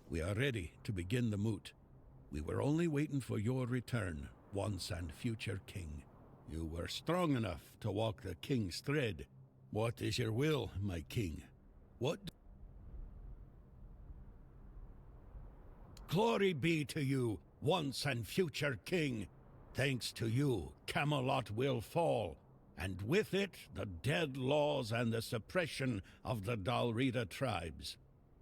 We are ready to begin the moot. We were only waiting for your return, once and future king. You were strong enough to walk the king's thread. What is your will, my king? What? Glory be to you, once and future king. Thanks to you, Camelot will fall, and with it the dead laws and the suppression of the Dalrida tribes.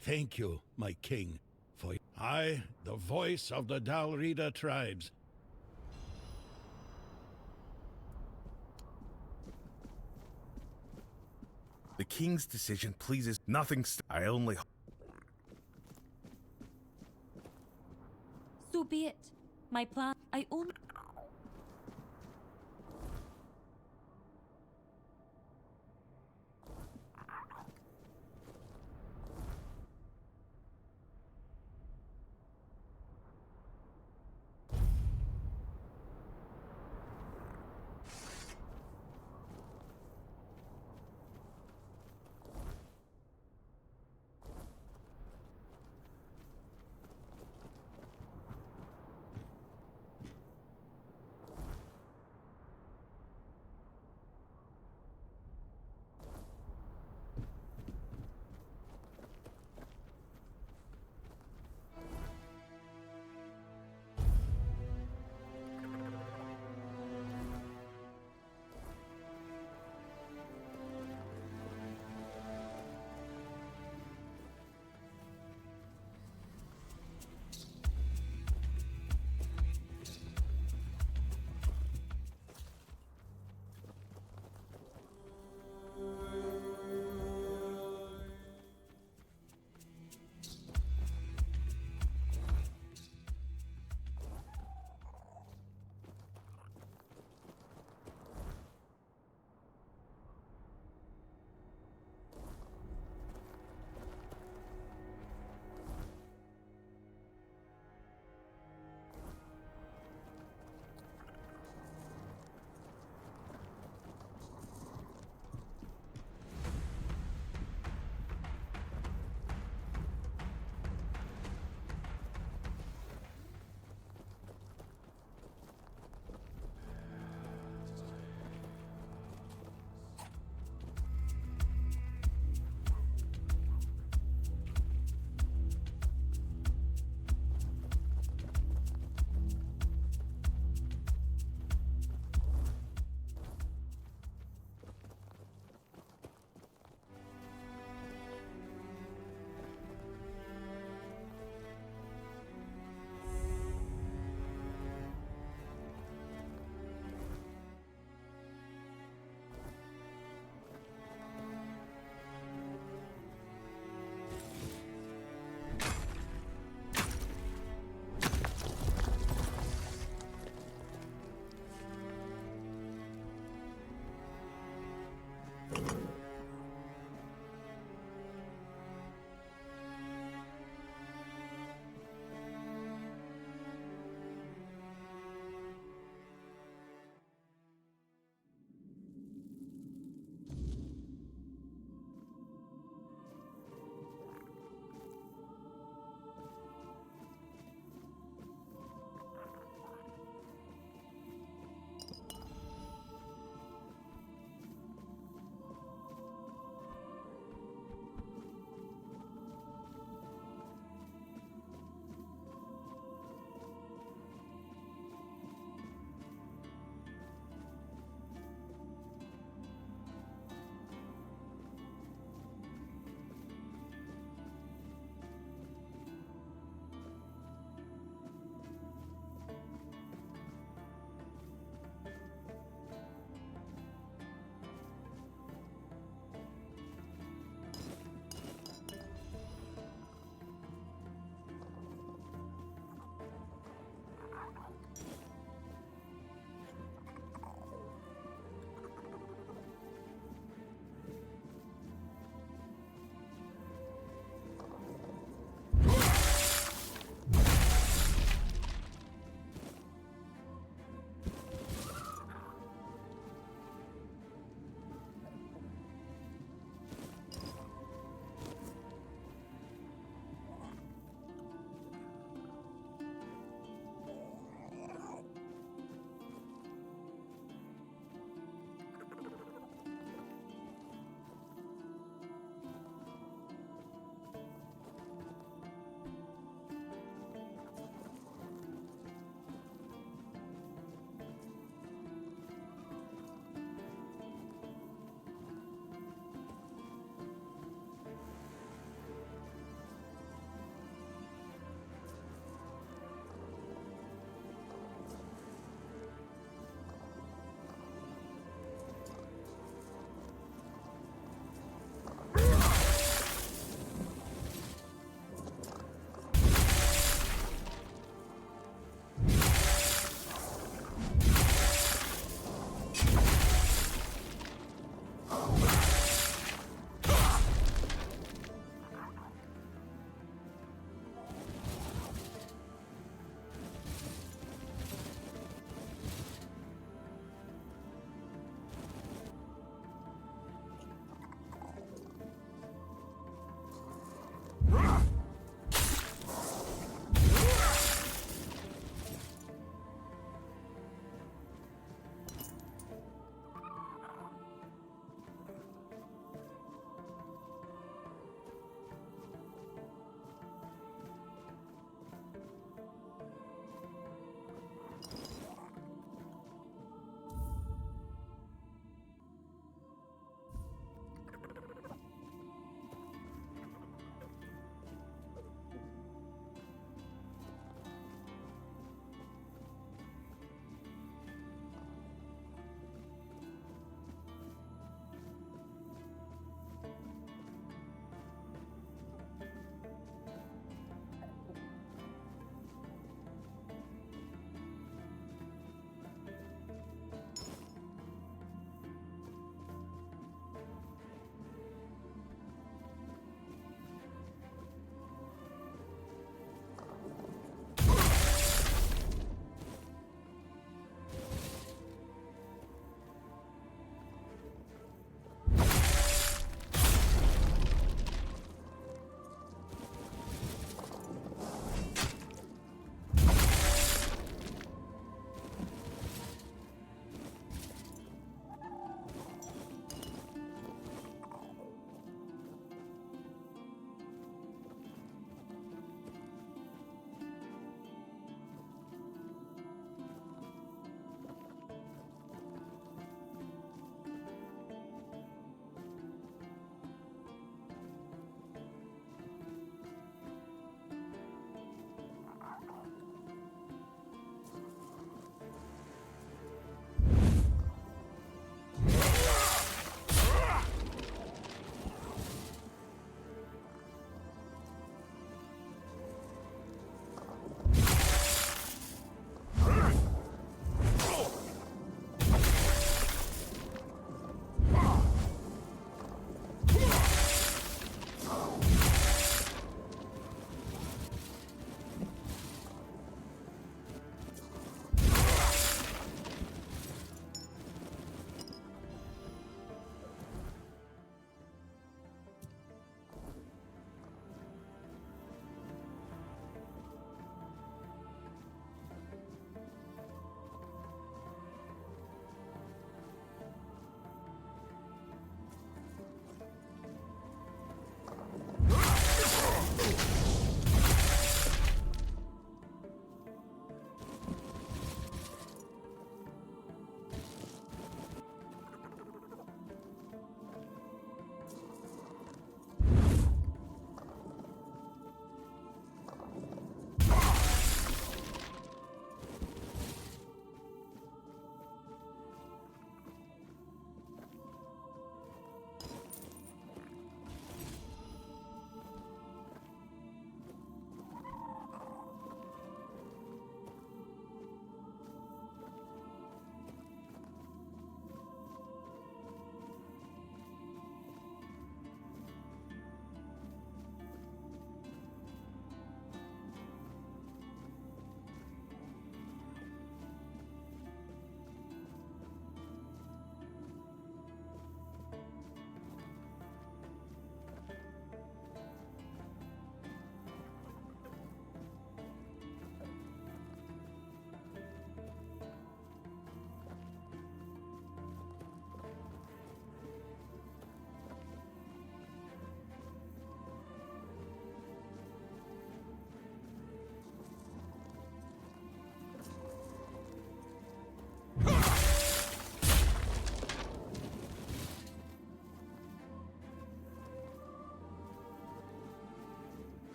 Thank you, my king, for I, the voice of the Dalrida tribes. The king's decision pleases nothing. I only. So be it. My plan. I only.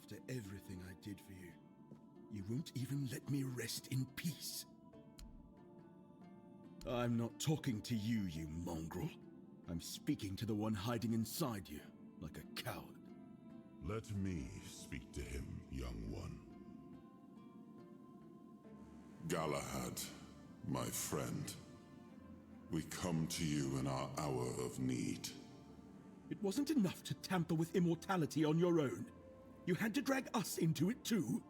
After everything I did for you, you won't even let me rest in peace. I'm not talking to you, you mongrel. I'm speaking to the one hiding inside you, like a coward. Let me speak to him, young one. Galahad, my friend. We come to you in our hour of need. It wasn't enough to tamper with immortality on your own. You had to drag us into it too?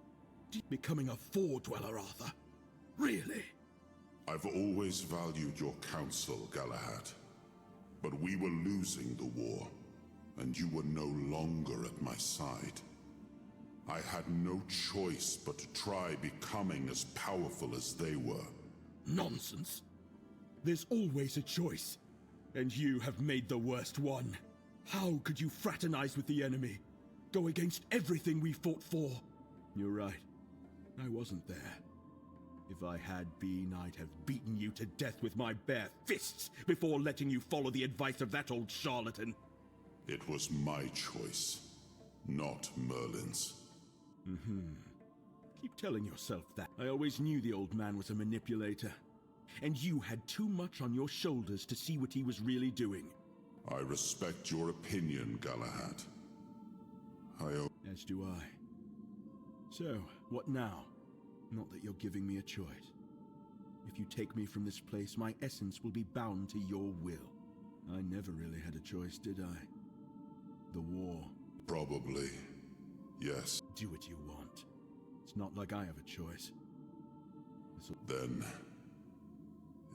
Becoming a Four-Dweller, Arthur? Really? I've always valued your counsel, Galahad. But we were losing the war, and you were no longer at my side. I had no choice but to try becoming as powerful as they were. Nonsense. There's always a choice, and you have made the worst one. How could you fraternize with the enemy? Go against everything we fought for? You're right. I wasn't there. If I had been, I'd have beaten you to death with my bare fists before letting you follow the advice of that old charlatan. It was my choice, not Merlin's. Keep telling yourself that. I always knew the old man was a manipulator. And you had too much on your shoulders to see what he was really doing. I respect your opinion, Galahad. As do I. So, what now? Not that you're giving me a choice. If you take me from this place, my essence will be bound to your will. I never really had a choice, did I? The war. Probably, yes. Do what you want. It's not like I have a choice. Then,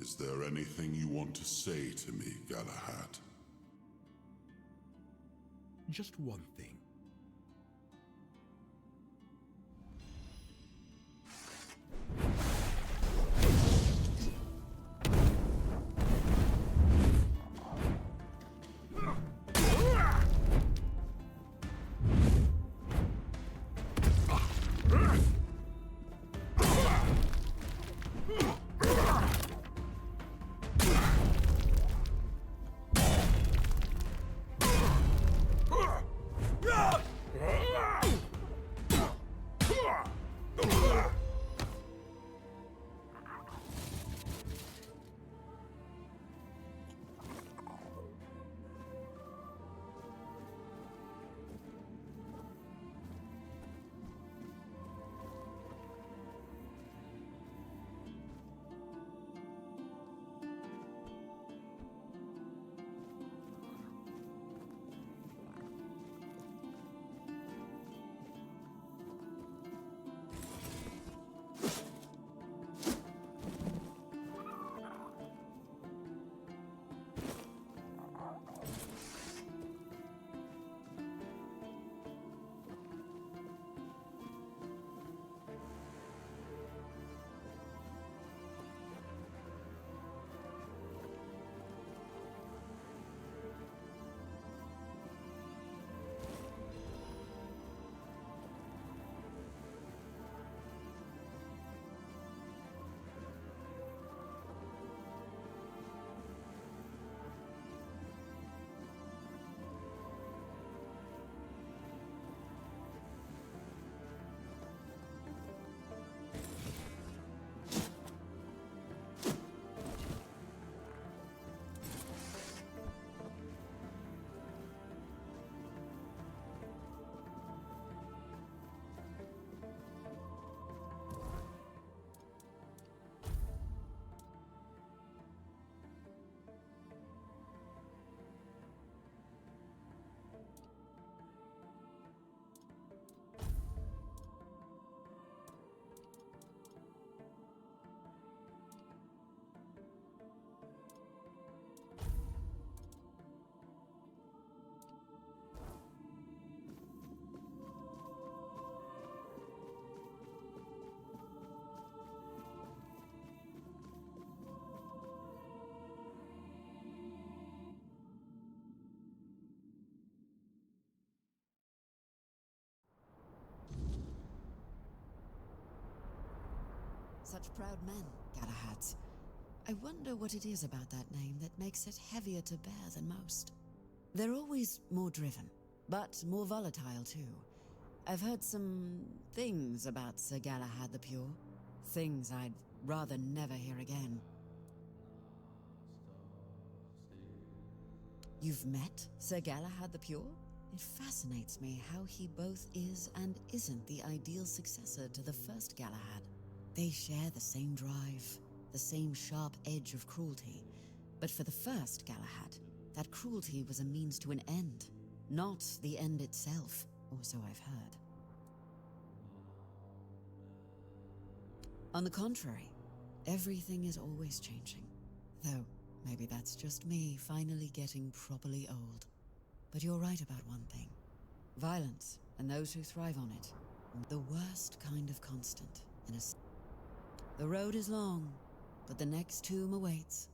is there anything you want to say to me, Galahad? Just one thing. Such proud men, Galahads. I wonder what it is about that name that makes it heavier to bear than most. They're always more driven, but more volatile too. I've heard some things about Sir Galahad the Pure. Things I'd rather never hear again. You've met Sir Galahad the Pure? It fascinates me how he both is and isn't the ideal successor to the first Galahad. They share the same drive, the same sharp edge of cruelty. But for the first Galahad, that cruelty was a means to an end, not the end itself, or so I've heard. On the contrary, everything is always changing. Though, maybe that's just me finally getting properly old. But you're right about one thing. Violence, and those who thrive on it, the worst kind of constant in a... The road is long, but the next tomb awaits.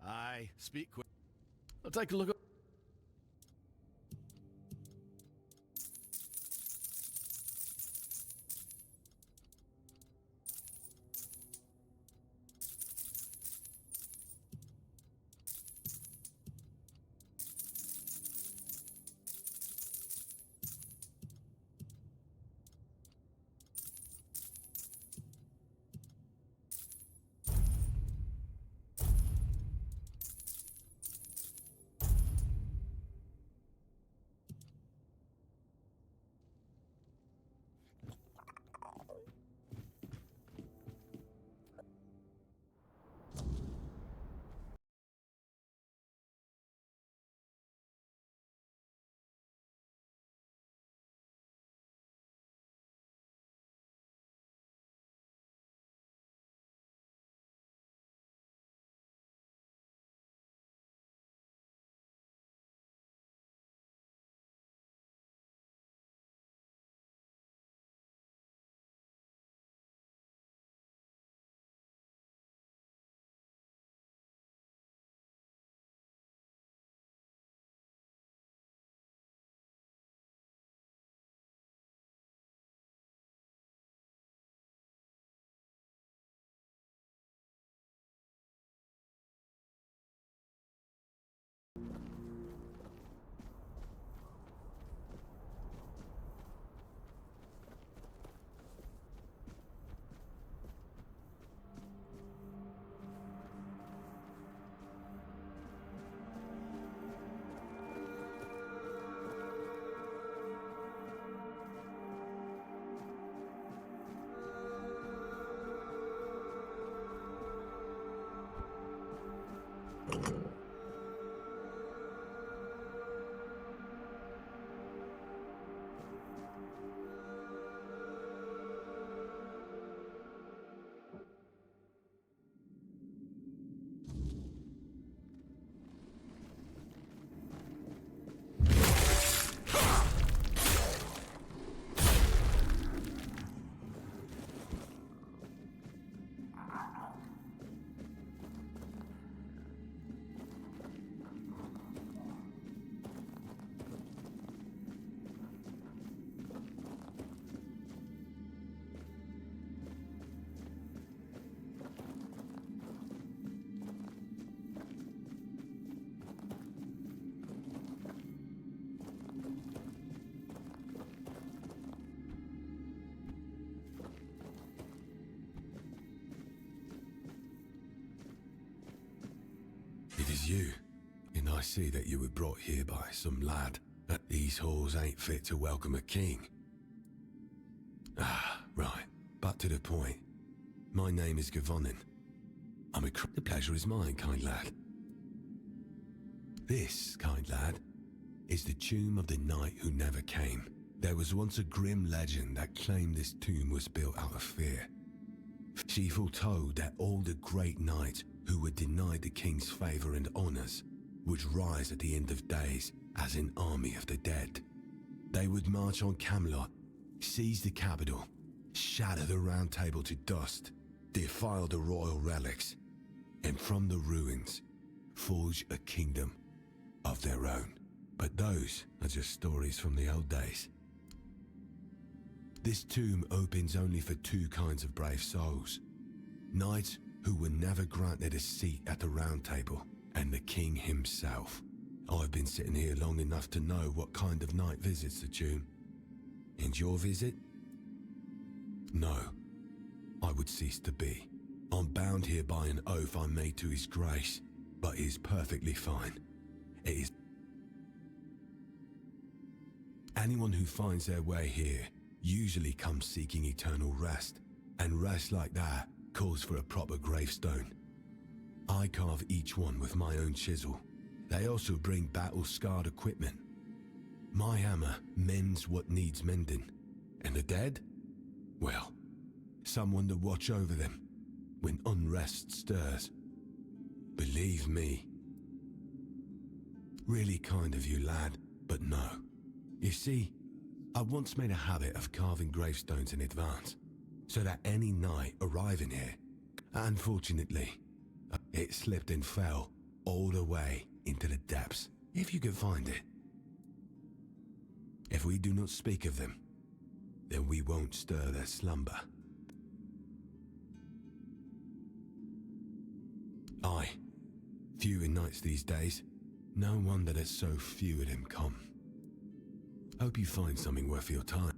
Aye, speak quick. I'll take a look at... 'tis you, and I see that you were brought here by some lad. That these halls ain't fit to welcome a king. Ah, right, but to the point. My name is Gavonin. The pleasure is mine, kind lad. This, kind lad, is the tomb of the knight who never came. There was once a grim legend that claimed this tomb was built out of fear. She foretold that all the great knights who were denied the king's favor and honors would rise at the end of days as an army of the dead. They would march on Camelot, seize the capital, shatter the Round Table to dust, defile the royal relics, and from the ruins, forge a kingdom of their own. But those are just stories from the old days. This tomb opens only for two kinds of brave souls. Knights who were never granted a seat at the Round Table, and the king himself. I've been sitting here long enough to know what kind of knight visits the tomb. And your visit? No, I would cease to be. I'm bound here by an oath I made to his grace, but it is perfectly fine. It is. Anyone who finds their way here usually comes seeking eternal rest, and rest like that calls for a proper gravestone. I carve each one with my own chisel. They also bring battle-scarred equipment. My hammer mends what needs mending, and the dead? Well, someone to watch over them when unrest stirs. Believe me. Really kind of you, lad, but no. You see, I once made a habit of carving gravestones in advance, so that any knight arriving here, unfortunately, it slipped and fell all the way into the depths, if you could find it. If we do not speak of them, then we won't stir their slumber. Aye, few in nights these days. No wonder there's so few of them come. Hope you find something worth your time.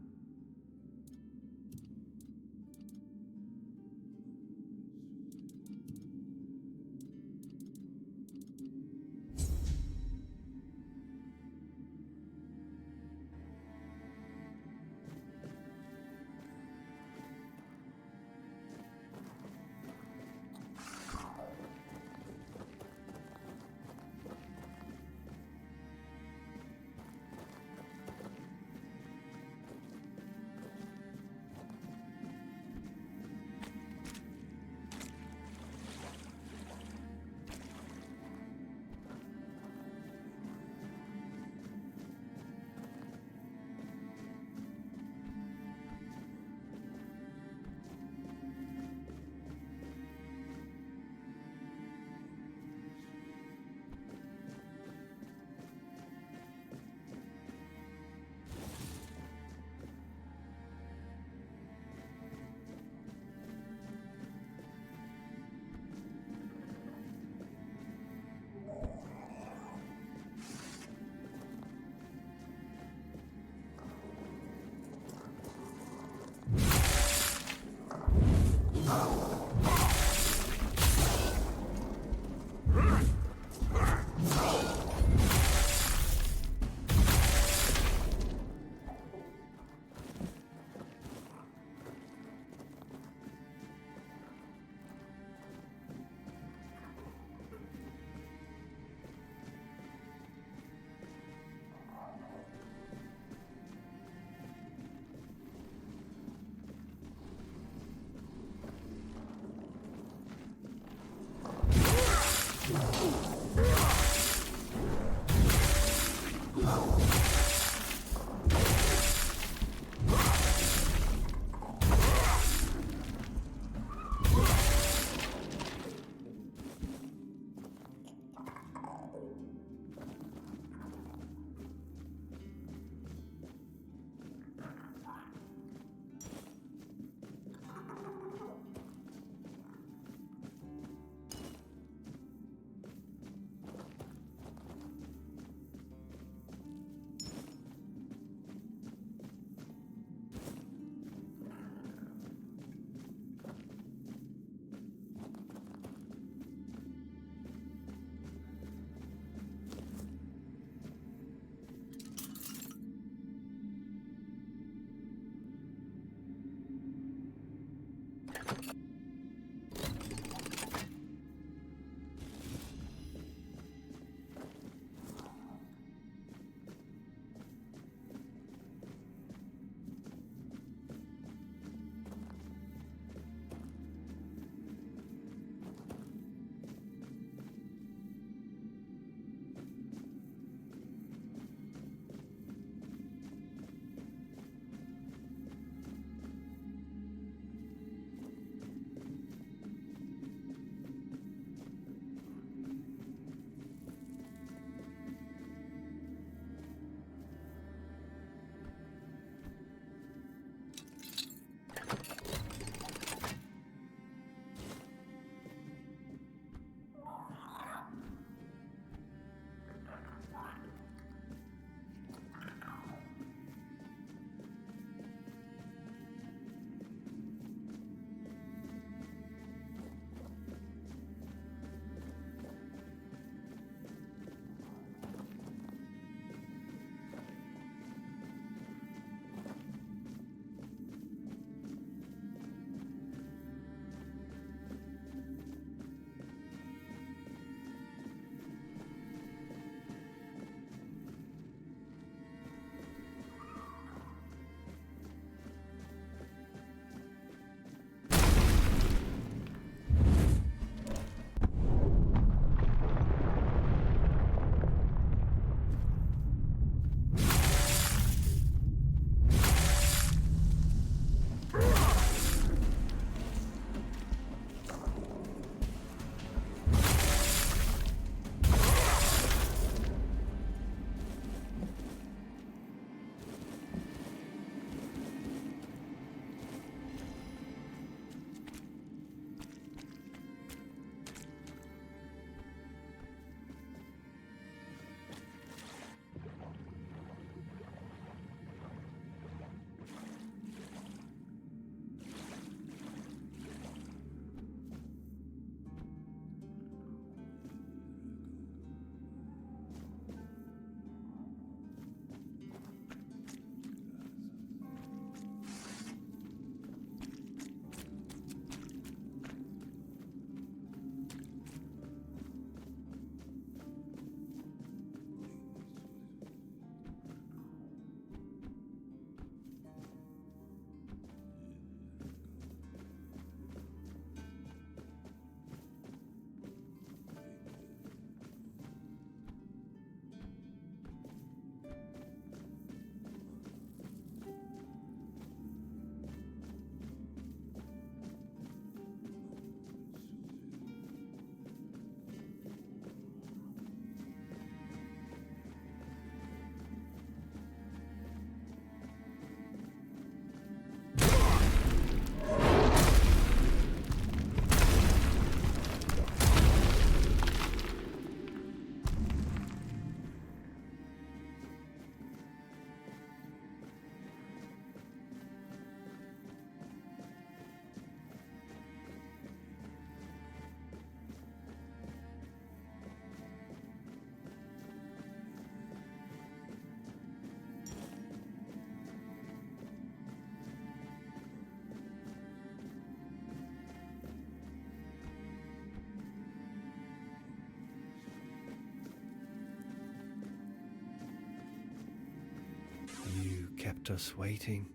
kept us waiting.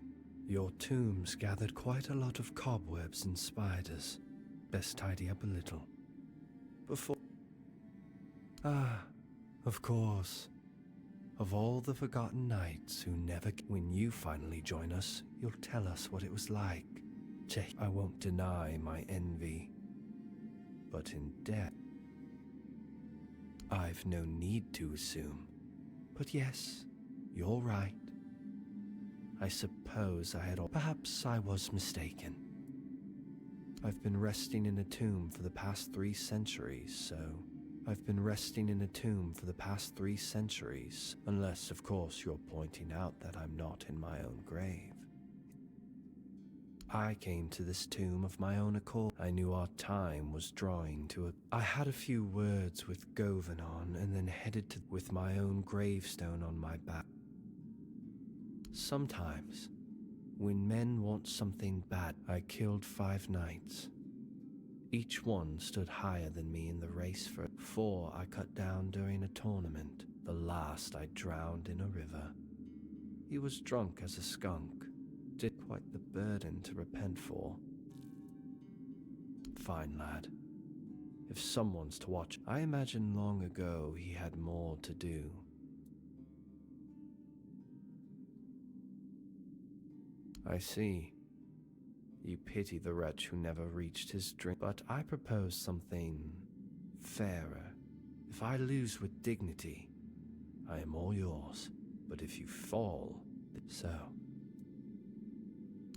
Your tombs gathered quite a lot of cobwebs and spiders. Best tidy up a little. Before... Ah, of course. Of all the forgotten nights who never... When you finally join us, you'll tell us what it was like. I won't deny my envy. But in death... I've no need to assume. But yes, you're right. I suppose I had... Perhaps I was mistaken. I've been resting in a tomb for the past 3 centuries, so... I've been resting in a tomb for the past 3 centuries, unless, of course, you're pointing out that I'm not in my own grave. I came to this tomb of my own accord. I knew our time was drawing to a... I had a few words with Govanon and then headed to... with my own gravestone on my back. Sometimes, When men want something bad, I killed 5 knights. Each one stood higher than me in the race for 4 I cut down during a tournament. The last I drowned in a river. He was drunk as a skunk. Did quite the burden to repent for. Fine lad. If someone's to watch, I imagine long ago he had more to do. I see. You pity the wretch who never reached his dream. But I propose something fairer. If I lose with dignity, I am all yours. But if you fall, so.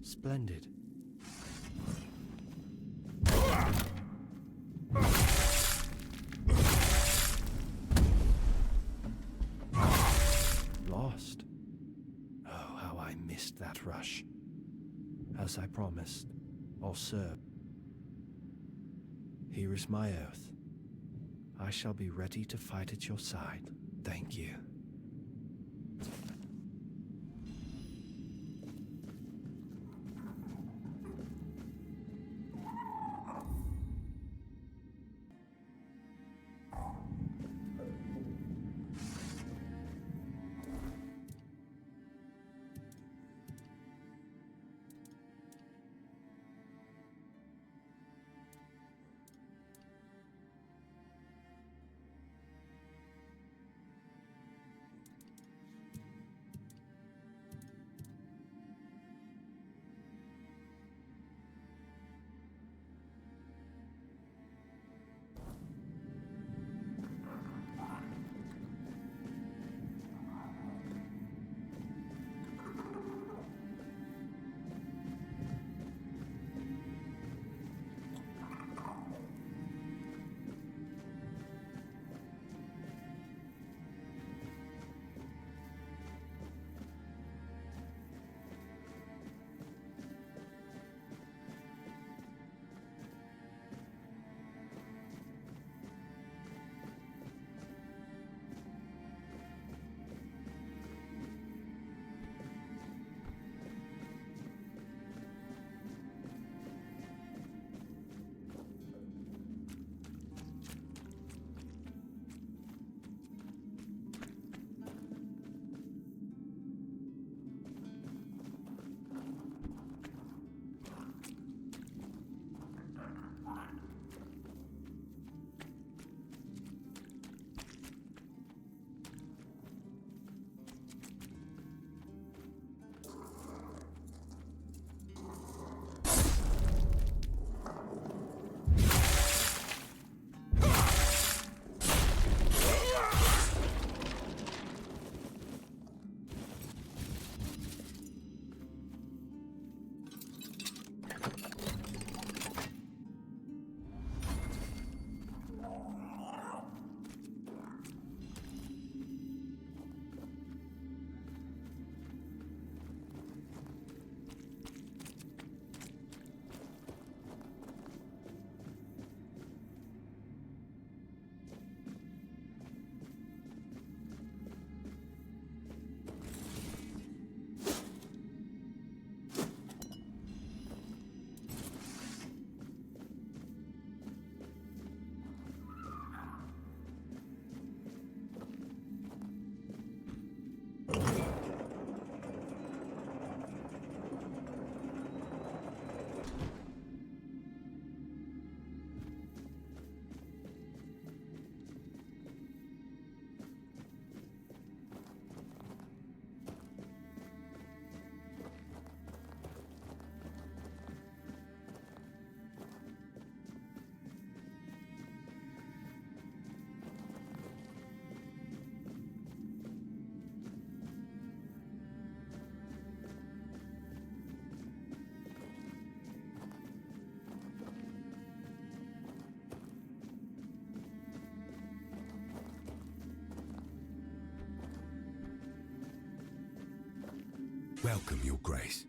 Splendid. Lost. Oh, how I missed that rush. As I promised, I'll serve. Here is my oath. I shall be ready to fight at your side. Thank you. Welcome, Your Grace.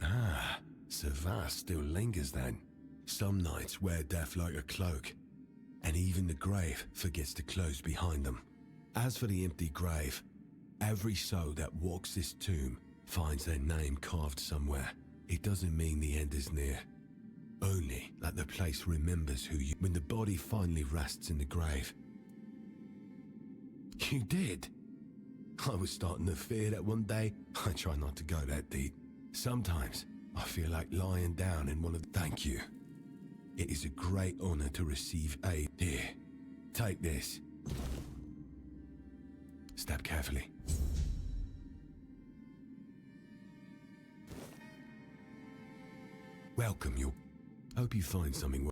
Ah, Savas still lingers then. Some knights wear death like a cloak, and even the grave forgets to close behind them. As for the empty grave, Every soul that walks this tomb finds their name carved somewhere. It doesn't mean the end is near. Only that the place remembers who you... When the body finally rests in the grave. You did? I was starting to fear that one day. I try not to go that deep. Sometimes I feel like lying down in one of the... Thank you. It is a great honor to receive aid. Here, take this. Step carefully. Welcome, you. Hope you find something.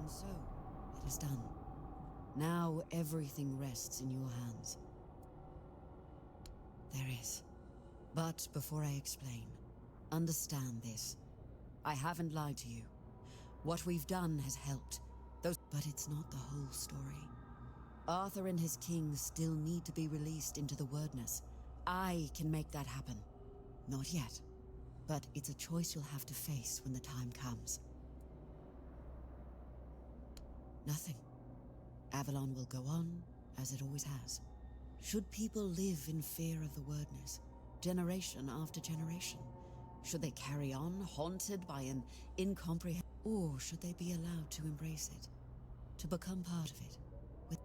And so, it is done. Now everything rests in your hands. There is. But before I explain, understand this. I haven't lied to you. What we've done has helped. But it's not the whole story. Arthur and his kings still need to be released into the Wyrdness. I can make that happen. Not yet. But it's a choice you'll have to face when the time comes. Nothing. Avalon will go on, as it always has. Should people live in fear of the Wyrdness, generation after generation? Should they carry on, haunted by an incomprehensible... Or should they be allowed to embrace it? To become part of it?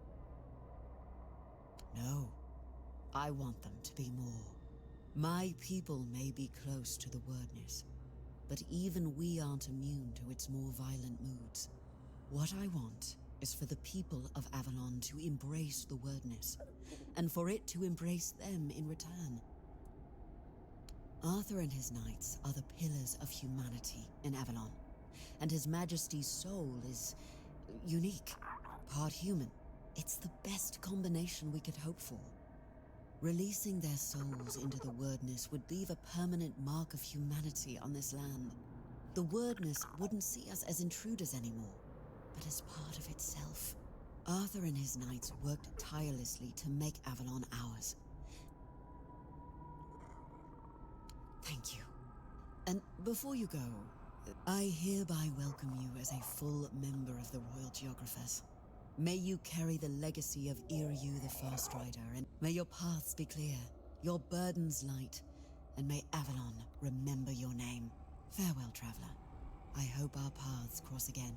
No. I want them to be more. My people may be close to the Wyrdness, but even we aren't immune to its more violent moods. What I want is for the people of Avalon to embrace the Wyrdness, and for it to embrace them in return. Arthur and his knights are the pillars of humanity in Avalon, and His Majesty's soul is unique, part human. It's the best combination we could hope for. Releasing their souls into the Wyrdness would leave a permanent mark of humanity on this land. The Wyrdness wouldn't see us as intruders anymore, but as part of itself. Arthur and his knights worked tirelessly to make Avalon ours. Thank you. And before you go, I hereby welcome you as a full member of the Royal Geographers. May you carry the legacy of Iryu the Fast Rider, and may your paths be clear, your burdens light, and may Avalon remember your name. Farewell, traveler. I hope our paths cross again.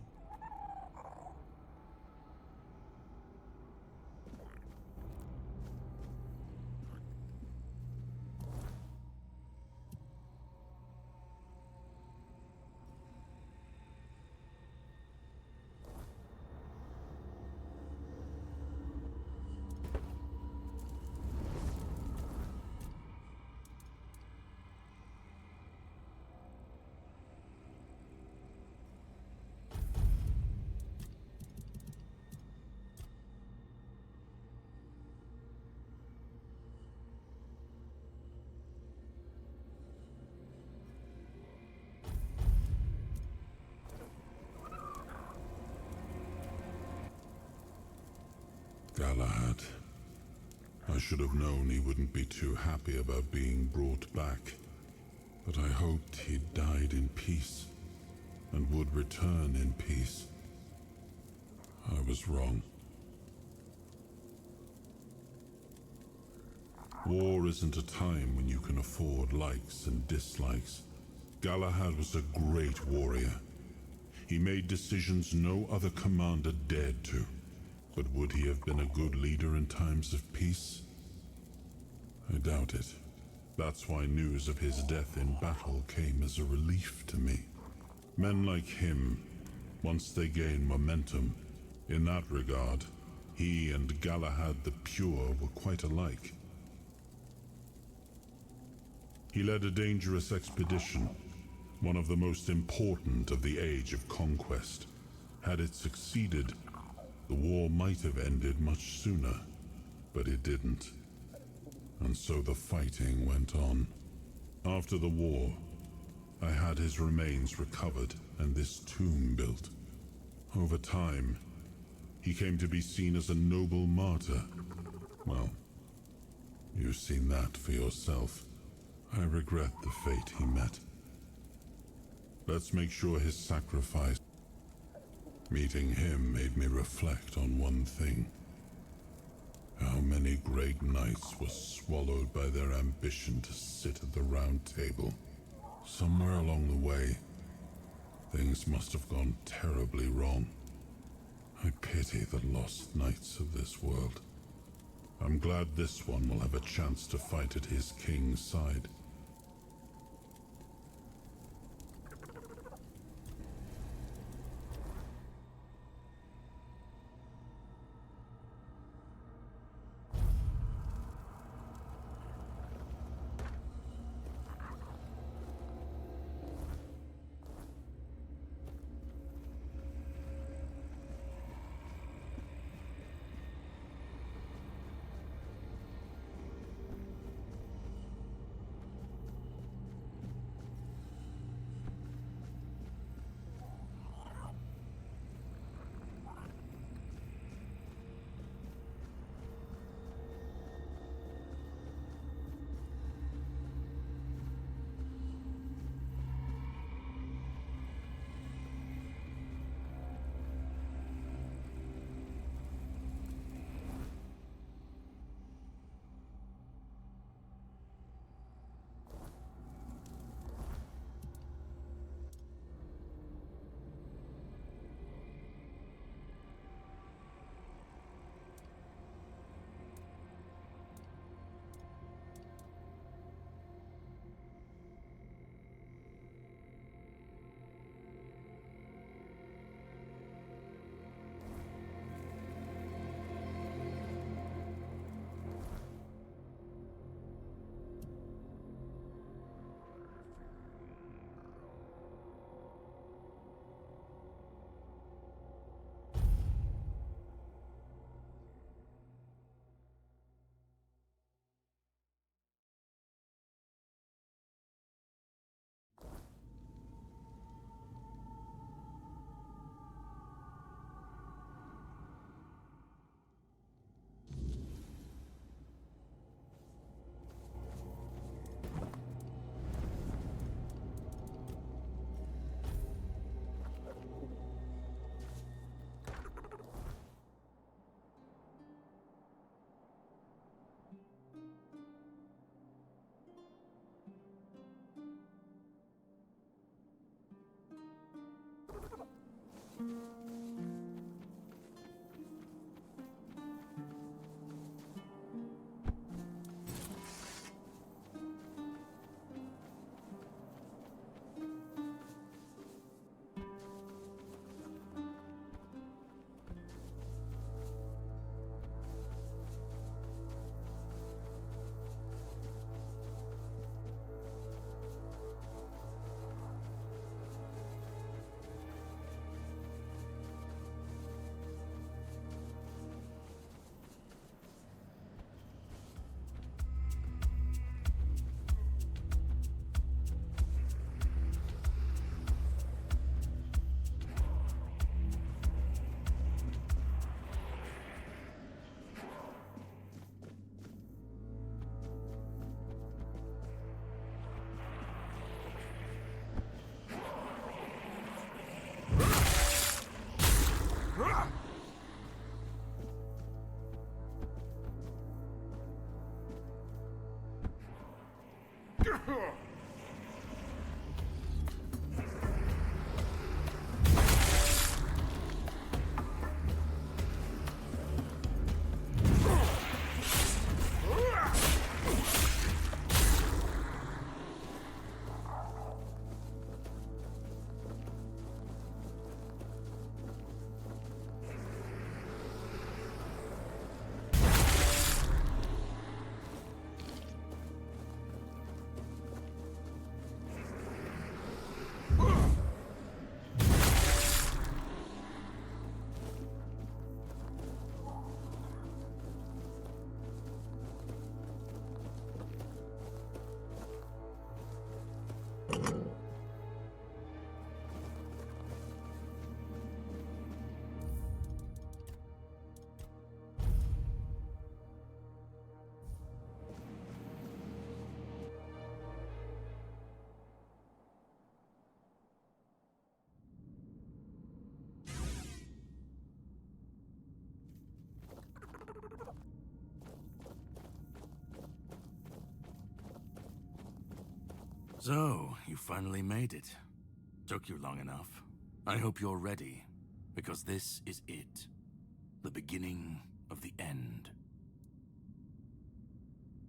Galahad. I should have known he wouldn't be too happy about being brought back, but I hoped he'd died in peace, and would return in peace. I was wrong. War isn't a time when you can afford likes and dislikes. Galahad was a great warrior. He made decisions no other commander dared to. But would he have been a good leader in times of peace? I doubt it. That's why news of his death in battle came as a relief to me. Men like him, once they gain momentum, in that regard, he and Galahad the Pure were quite alike. He led a dangerous expedition, one of the most important of the Age of Conquest. Had it succeeded, the war might have ended much sooner, but it didn't. And so the fighting went on. After the war, I had his remains recovered and this tomb built. Over time, he came to be seen as a noble martyr. Well, you've seen that for yourself. I regret the fate he met. Let's make sure his sacrifice. Meeting him made me reflect on one thing. How many great knights were swallowed by their ambition to sit at the round table. Somewhere along the way, things must have gone terribly wrong. I pity the lost knights of this world. I'm glad this one will have a chance to fight at his king's side. So, you finally made it. Took you long enough. I hope you're ready, because this is it. The beginning of the end.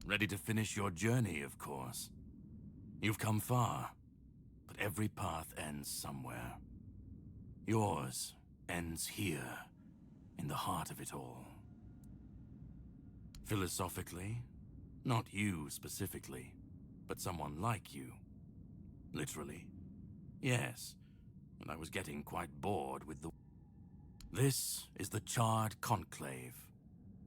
Ready to finish your journey, of course. You've come far, but every path ends somewhere. Yours ends here, in the heart of it all. Philosophically, not you specifically, but someone like you. Literally. Yes, and I was getting quite bored with the... This is the Charred Conclave,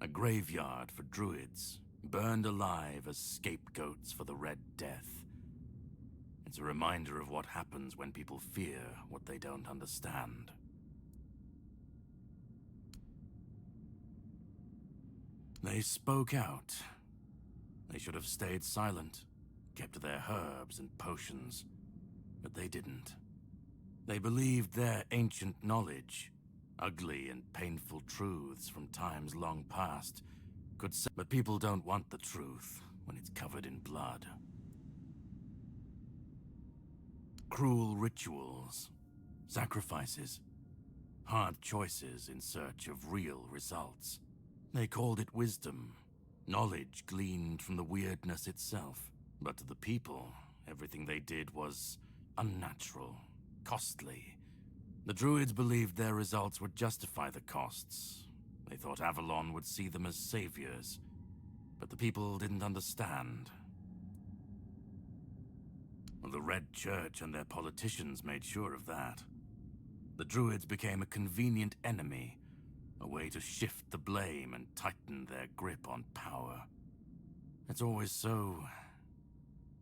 a graveyard for druids, burned alive as scapegoats for the Red Death. It's a reminder of what happens when people fear what they don't understand. They spoke out. They should have stayed silent, kept to their herbs and potions, but they didn't. They believed their ancient knowledge, ugly and painful truths from times long past, could say, but people don't want the truth when it's covered in blood. Cruel rituals, sacrifices, hard choices in search of real results. They called it wisdom, knowledge gleaned from the Wyrdness itself. But to the people, everything they did was unnatural, costly. The druids believed their results would justify the costs. They thought Avalon would see them as saviors. But the people didn't understand. Well, the Red Church and their politicians made sure of that. The druids became a convenient enemy, a way to shift the blame and tighten their grip on power. It's always so...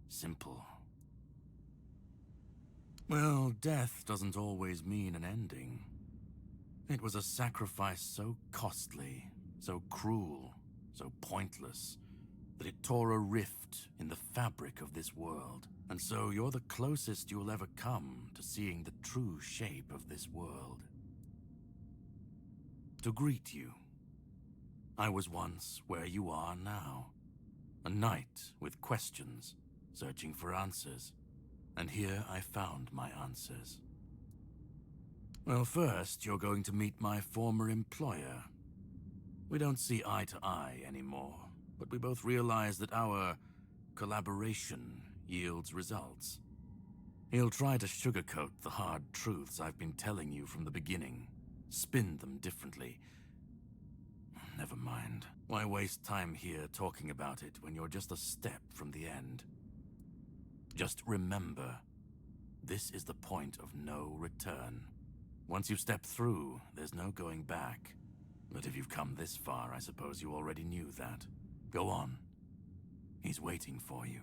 simple. Well, death doesn't always mean an ending. It was a sacrifice so costly, so cruel, so pointless, that it tore a rift in the fabric of this world. And so you're the closest you'll ever come to seeing the true shape of this world. To greet you, I was once where you are now. A knight with questions, searching for answers. And here I found my answers. Well, first, you're going to meet my former employer. We don't see eye to eye anymore, but we both realize that our collaboration yields results. He'll try to sugarcoat the hard truths I've been telling you from the beginning, spin them differently. Never mind. Why waste time here talking about it when you're just a step from the end? Just remember, this is the point of no return. Once you've stepped through, there's no going back. But if you've come this far, I suppose you already knew that. Go on. He's waiting for you.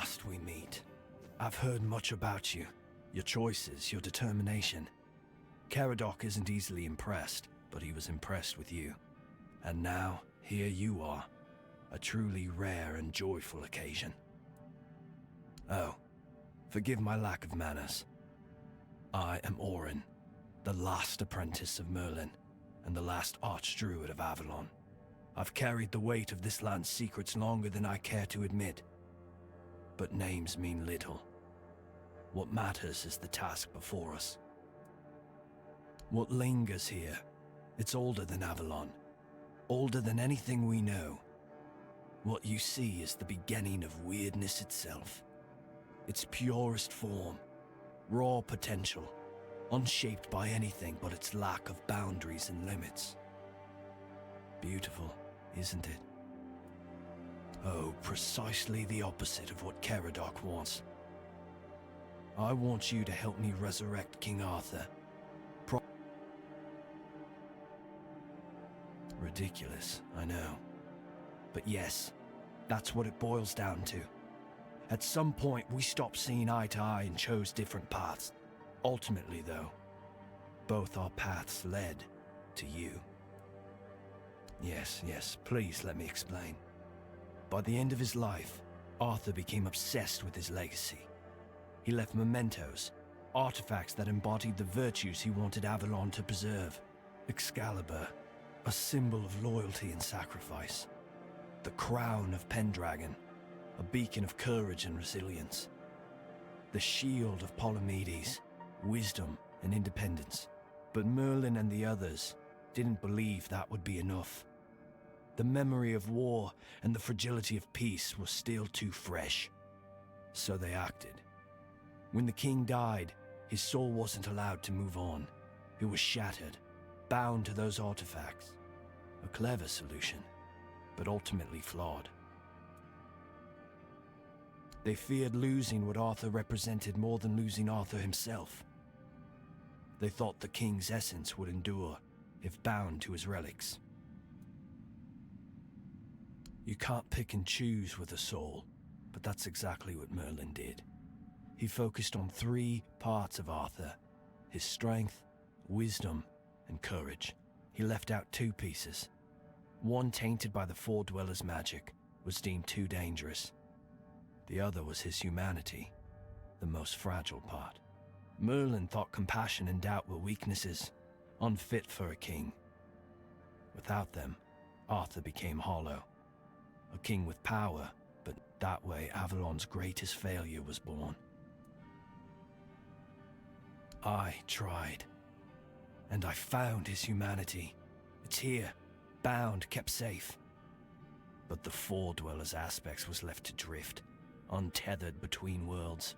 last we meet. I've heard much about you, your choices, your determination. Caradoc isn't easily impressed, but he was impressed with you. And now, here you are. A truly rare and joyful occasion. Oh, forgive my lack of manners. I am Orin, the last apprentice of Merlin, and the last archdruid of Avalon. I've carried the weight of this land's secrets longer than I care to admit. But names mean little. What matters is the task before us. What lingers here, it's older than Avalon, older than anything we know. What you see is the beginning of Wyrdness itself. Its purest form, raw potential, unshaped by anything but its lack of boundaries and limits. Beautiful, isn't it? Oh, precisely the opposite of what Caradoc wants. I want you to help me resurrect King Arthur. Ridiculous, I know. But yes, that's what it boils down to. At some point, we stopped seeing eye to eye and chose different paths. Ultimately, though, both our paths led to you. Yes, please let me explain. By the end of his life, Arthur became obsessed with his legacy. He left mementos, artifacts that embodied the virtues he wanted Avalon to preserve. Excalibur, a symbol of loyalty and sacrifice. The crown of Pendragon, a beacon of courage and resilience. The shield of Palamedes, wisdom and independence. But Merlin and the others didn't believe that would be enough. The memory of war and the fragility of peace was still too fresh. So they acted. When the king died, his soul wasn't allowed to move on. It was shattered, bound to those artifacts. A clever solution, but ultimately flawed. They feared losing what Arthur represented more than losing Arthur himself. They thought the king's essence would endure if bound to his relics. You can't pick and choose with a soul, but that's exactly what Merlin did. He focused on 3 parts of Arthur: his strength, wisdom, and courage. He left out 2 pieces. One, tainted by the Four Dwellers' magic, was deemed too dangerous. The other was his humanity, the most fragile part. Merlin thought compassion and doubt were weaknesses, unfit for a king. Without them, Arthur became hollow. A king with power, but that way Avalon's greatest failure was born. I tried, and I found his humanity. It's here, bound, kept safe. But the Four Dwellers' aspects was left to drift, untethered between worlds.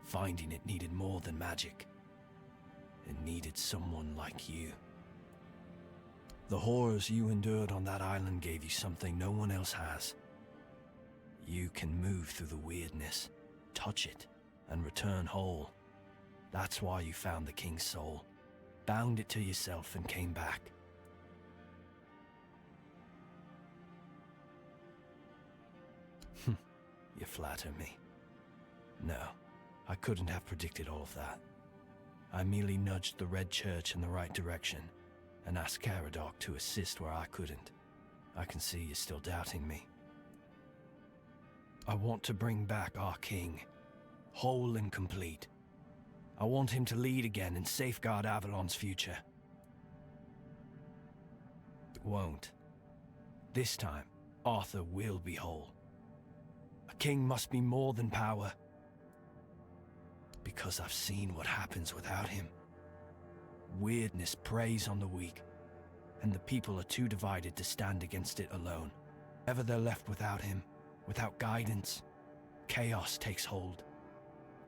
Finding it needed more than magic. It needed someone like you. The horrors you endured on that island gave you something no one else has. You can move through the Wyrdness, touch it, and return whole. That's why you found the king's soul, bound it to yourself, and came back. You flatter me. No, I couldn't have predicted all of that. I merely nudged the Red Church in the right direction and asked Caradoc to assist where I couldn't. I can see you're still doubting me. I want to bring back our king, whole and complete. I want him to lead again and safeguard Avalon's future. It won't. This time, Arthur will be whole. A king must be more than power. Because I've seen what happens without him. Wyrdness preys on the weak, and the people are too divided to stand against it alone. Ever they're left without him, without guidance, chaos takes hold.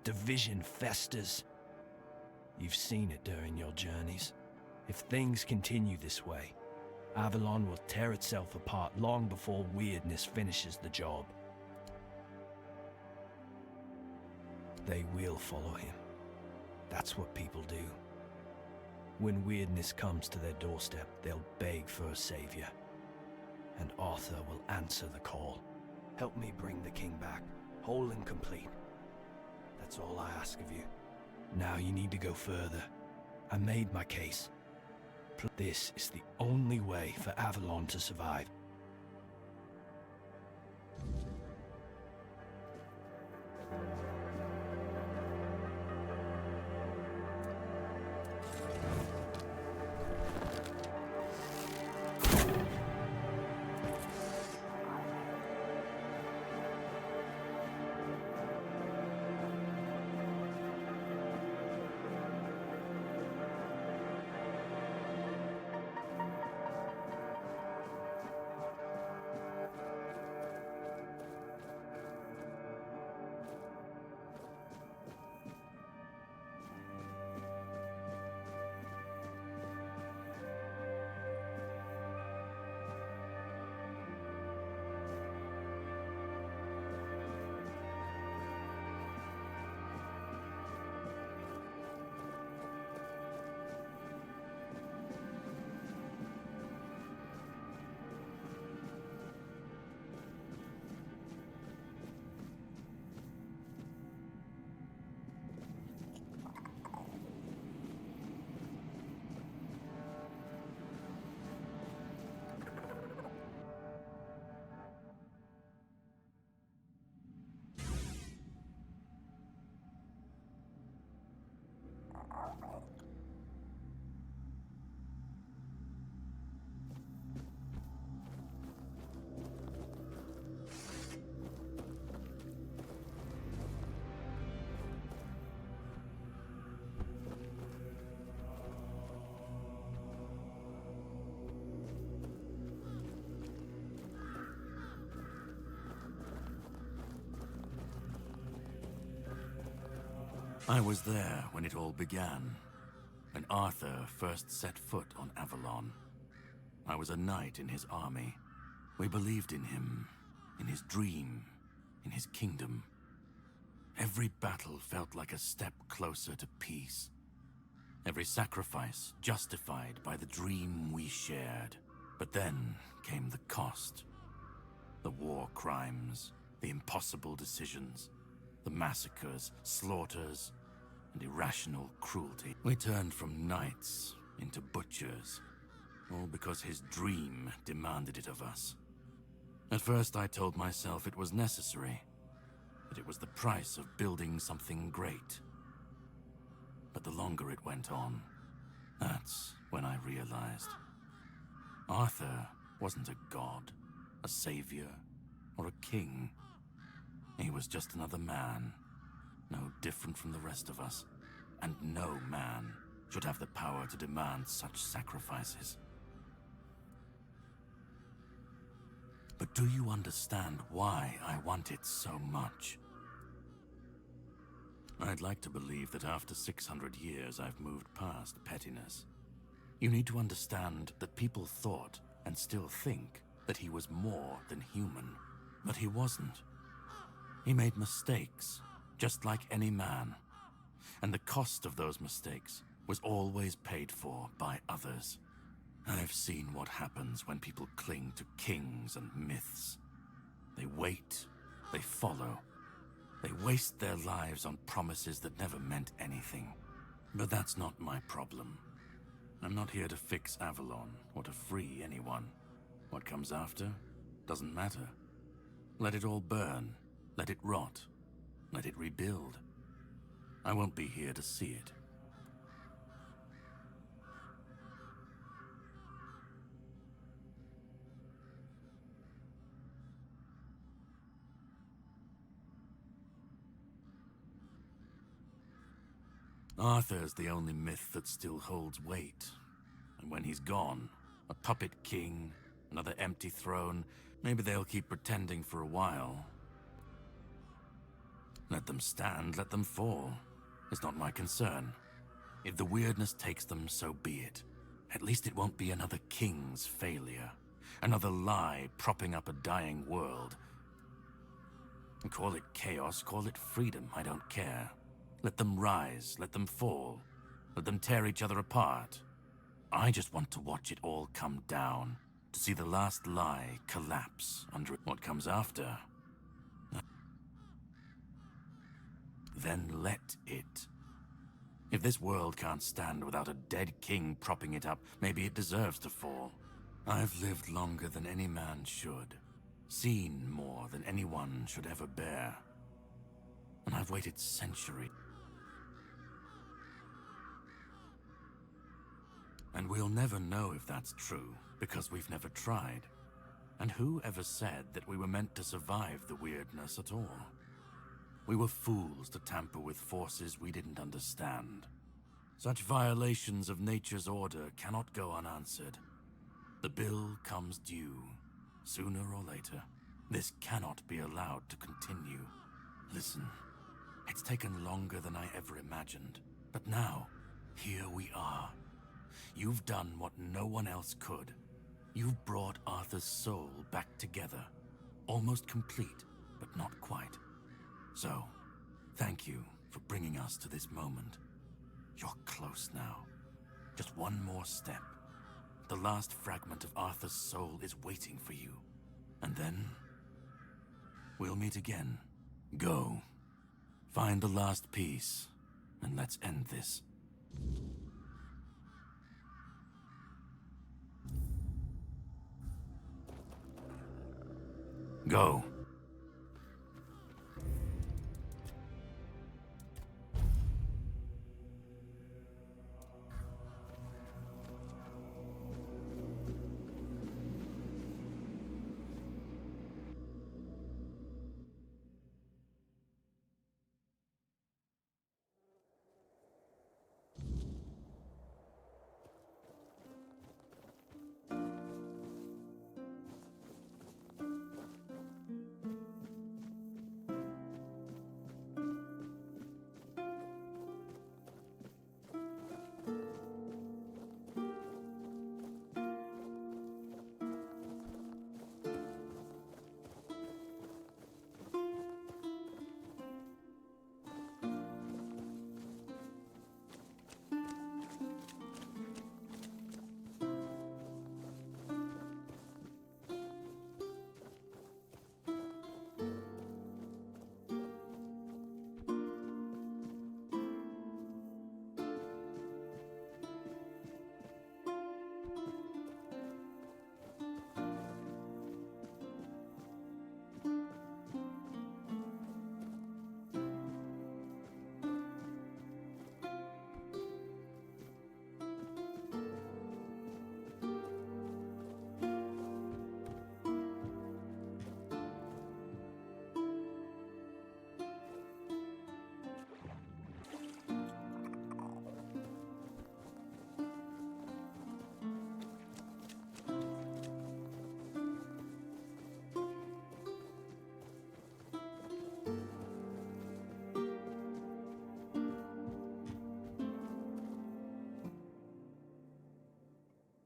Division festers. You've seen it during your journeys. If things continue this way, Avalon will tear itself apart long before Wyrdness finishes the job. They will follow him. That's what people do. When Wyrdness comes to their doorstep, they'll beg for a savior. And Arthur will answer the call. Help me bring the king back. whole and complete. That's all I ask of you. Now you need to go further. I made my case. This is the only way for Avalon to survive. I was there when it all began, when Arthur first set foot on Avalon. I was a knight in his army. We believed in him, in his dream, in his kingdom. Every battle felt like a step closer to peace. Every sacrifice justified by the dream we shared. But then came the cost. The war crimes, the impossible decisions, the massacres, slaughters, and irrational cruelty. We turned from knights into butchers, all because his dream demanded it of us. At first I told myself it was necessary, that it was the price of building something great. But the longer it went on, that's when I realized. Arthur wasn't a god, a savior, or a king. He was just another man, no different from the rest of us. And no man should have the power to demand such sacrifices. But do you understand why I want it so much? I'd like to believe that after 600 years I've moved past pettiness. You need to understand that people thought, and still think, that he was more than human. But he wasn't. He made mistakes, just like any man. And the cost of those mistakes was always paid for by others. I've seen what happens when people cling to kings and myths. They wait, they follow. They waste their lives on promises that never meant anything. But that's not my problem. I'm not here to fix Avalon or to free anyone. What comes after doesn't matter. Let it all burn. Let it rot. Let it rebuild. I won't be here to see it. Arthur's the only myth that still holds weight. And when he's gone, a puppet king, another empty throne, maybe they'll keep pretending for a while. Let them stand, let them fall. It's not my concern. If the Wyrdness takes them, so be it. At least it won't be another king's failure. Another lie propping up a dying world. Call it chaos, call it freedom, I don't care. Let them rise, let them fall. Let them tear each other apart. I just want to watch it all come down. To see the last lie collapse under what comes after. then let it. If this world can't stand without a dead king propping it up, maybe it deserves to fall. I've lived longer than any man should, seen more than anyone should ever bear. And I've waited centuries. And we'll never know if that's true, because we've never tried. And who ever said that we were meant to survive the Wyrdness at all? We were fools to tamper with forces we didn't understand. Such violations of nature's order cannot go unanswered. The bill comes due, sooner or later. This cannot be allowed to continue. Listen, it's taken longer than I ever imagined, but now, here we are. You've done what no one else could. You've brought Arthur's soul back together. Almost complete, but not quite. So, thank you for bringing us to this moment. You're close now. Just one more step. The last fragment of Arthur's soul is waiting for you. And then, we'll meet again. Go. Find the last piece, and let's end this. Go.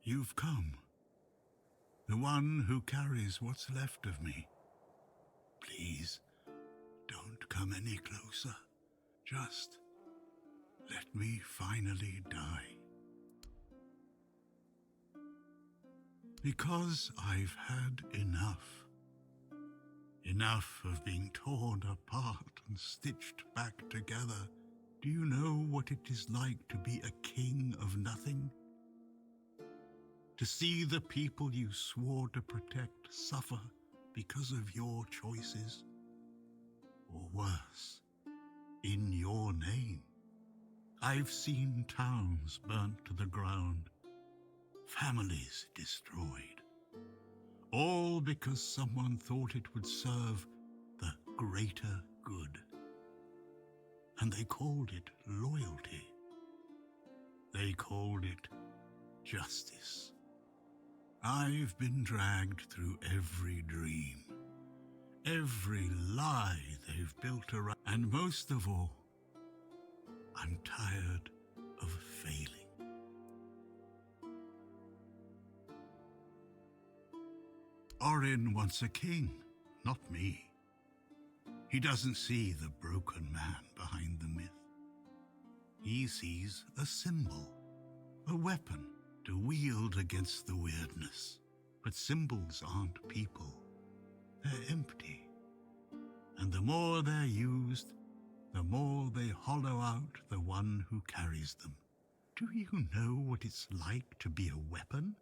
You've come. The one who carries what's left of me. Please, don't come any closer. Just let me finally die. Because I've had enough. Enough of being torn apart and stitched back together. Do you know what it is like to be a king of nothing? To see the people you swore to protect suffer because of your choices? Or worse, in your name. I've seen towns burnt to the ground, families destroyed, all because someone thought it would serve the greater good. And they called it loyalty. They called it justice. I've been dragged through every dream, every lie they've built around, and most of all, I'm tired of failing. Orin wants a king, not me. He doesn't see the broken man behind the myth. He sees a symbol, a weapon to wield against the Wyrdness. But symbols aren't people. They're empty. And the more they're used, the more they hollow out the one who carries them. Do you know what it's like to be a weapon?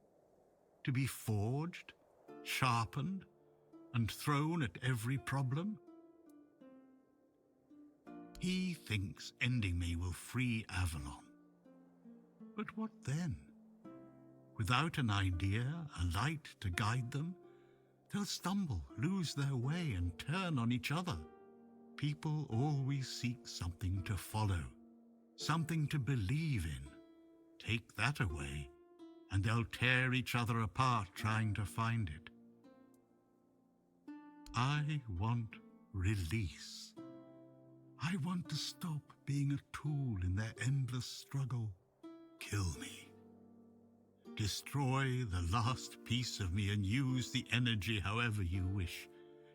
To be forged, sharpened, and thrown at every problem? He thinks ending me will free Avalon. But what then? Without an idea, a light to guide them, they'll stumble, lose their way, and turn on each other. People always seek something to follow, something to believe in. Take that away, and they'll tear each other apart trying to find it. I want release. I want to stop being a tool in their endless struggle. Kill me. Destroy the last piece of me and use the energy however you wish.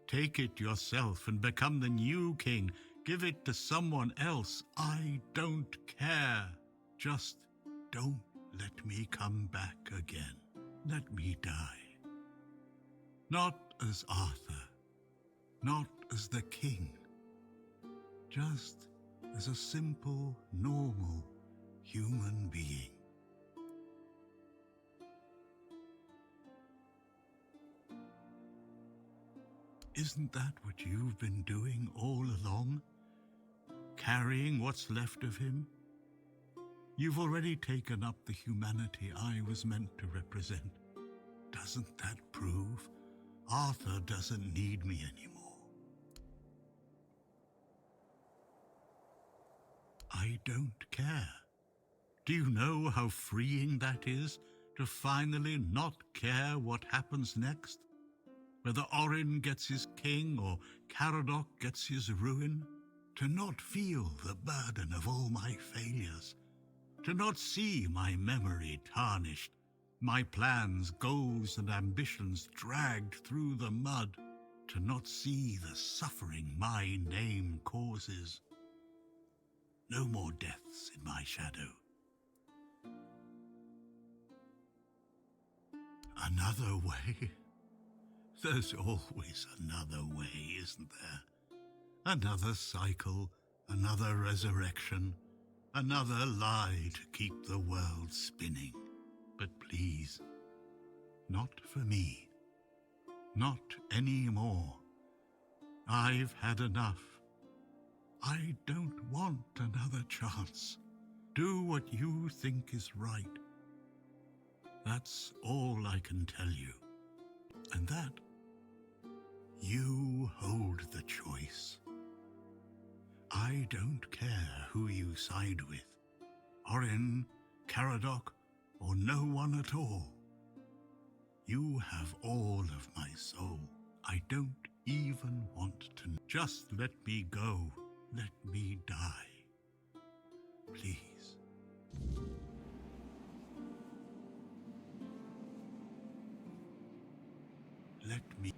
Take it yourself and become the new king. Give it to someone else. I don't care. Just don't let me come back again. Let me die. Not as Arthur. Not as the king. Just as a simple, normal human being. Isn't that what you've been doing all along? Carrying what's left of him? You've already taken up the humanity I was meant to represent. Doesn't that prove Arthur doesn't need me anymore? I don't care. Do you know how freeing that is, to finally not care what happens next? Whether Orin gets his king or Caradoc gets his ruin? To not feel the burden of all my failures? To not see my memory tarnished, my plans, goals, and ambitions dragged through the mud? To not see the suffering my name causes? No more deaths in my shadow. Another way? There's always another way, isn't there? Another cycle, another resurrection, another lie to keep the world spinning. But please, not for me. Not anymore. I've had enough. I don't want another chance. Do what you think is right. That's all I can tell you. And that, you hold the choice. I don't care who you side with. Orin, Caradoc, or no one at all. You have all of my soul. I don't even want to. Just let me go. Let me die. Please. Let me.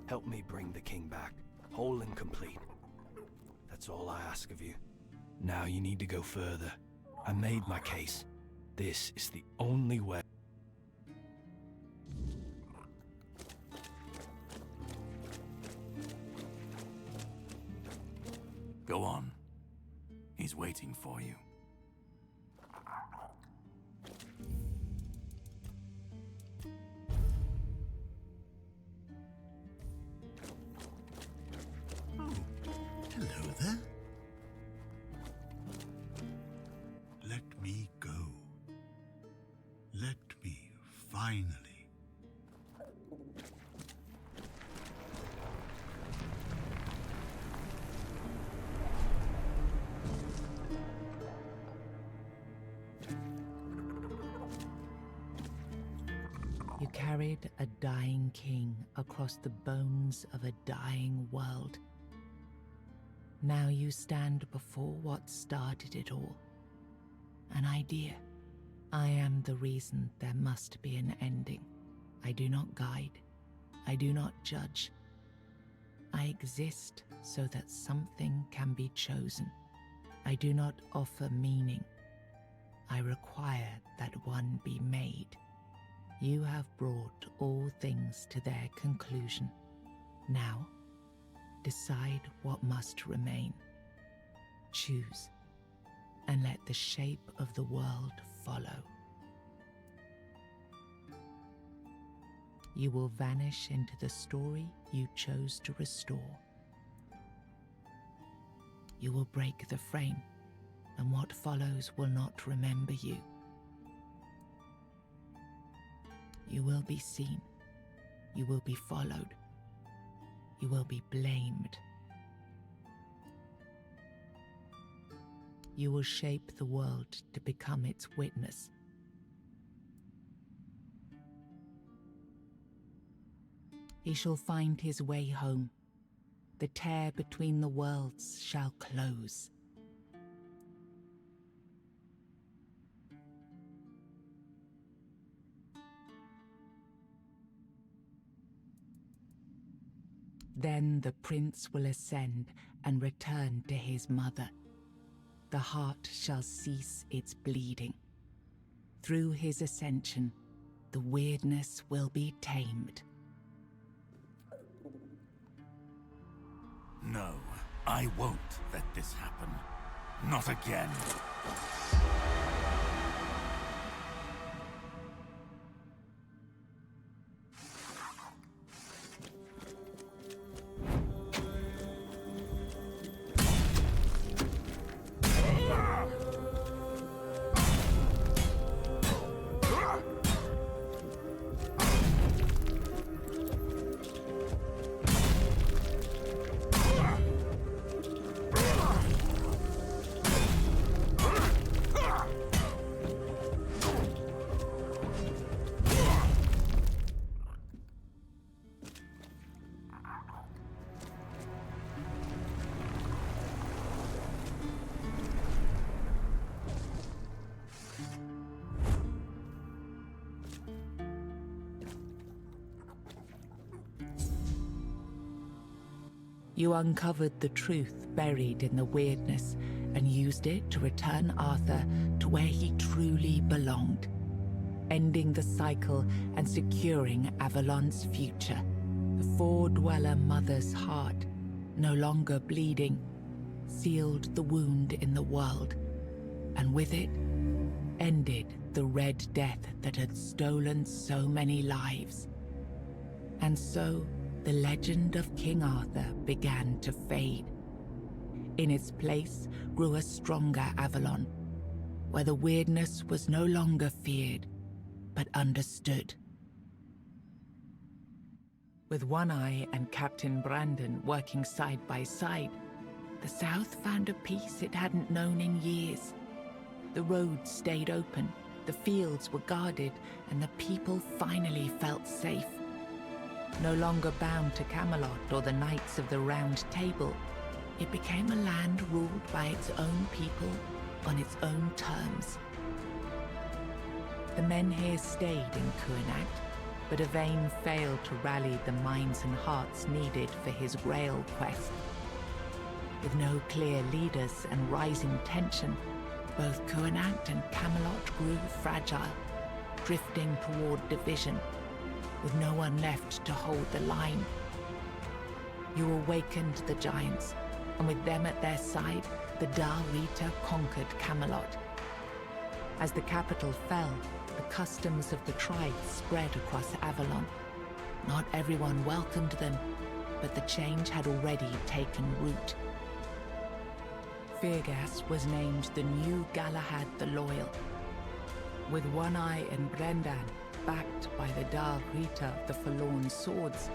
Help me bring the king back, whole and complete. That's all I ask of you. Now you need to go further. I made my case. This is the only way. Go on. He's waiting for you. Hello there. Let me go. Let me finally. carried a dying king across the bones of a dying world. Now you stand before what started it all. An idea. I am the reason there must be an ending. I do not guide. I do not judge. I exist so that something can be chosen. I do not offer meaning. I require that one be made. You have brought all things to their conclusion. Now, decide what must remain. Choose, and let the shape of the world follow. You will vanish into the story you chose to restore. You will break the frame, and what follows will not remember you. You will be seen. You will be followed. You will be blamed. You will shape the world to become its witness. He shall find his way home. The tear between the worlds shall close. Then the prince will ascend and return to his mother. The heart shall cease its bleeding. Through his ascension, the weirdness will be tamed. No, I won't let this happen. Not again. You uncovered the truth buried in the weirdness and used it to return Arthur to where he truly belonged, ending the cycle and securing Avalon's future. The four-dweller mother's heart, no longer bleeding, sealed the wound in the world, and with it, ended the Red Death that had stolen so many lives. And so, the legend of King Arthur began to fade. In its place grew a stronger Avalon, where the weirdness was no longer feared, but understood. With One Eye and Captain Brandon working side by side, the South found a peace it hadn't known in years. The roads stayed open, the fields were guarded, and the people finally felt safe. No longer bound to Camelot or the Knights of the Round Table, it became a land ruled by its own people on its own terms. The men here stayed in Kuenacht, but Yvain failed to rally the minds and hearts needed for his Grail quest. With no clear leaders and rising tension, both Kuenacht and Camelot grew fragile, drifting toward division, with no one left to hold the line. You awakened the giants, and with them at their side, the Dal Rita conquered Camelot. As the capital fell, the customs of the tribes spread across Avalon. Not everyone welcomed them, but the change had already taken root. Firgas was named the new Galahad the Loyal. With One Eye and Brendan backed by the Dal Rita of the Forlorn Swords,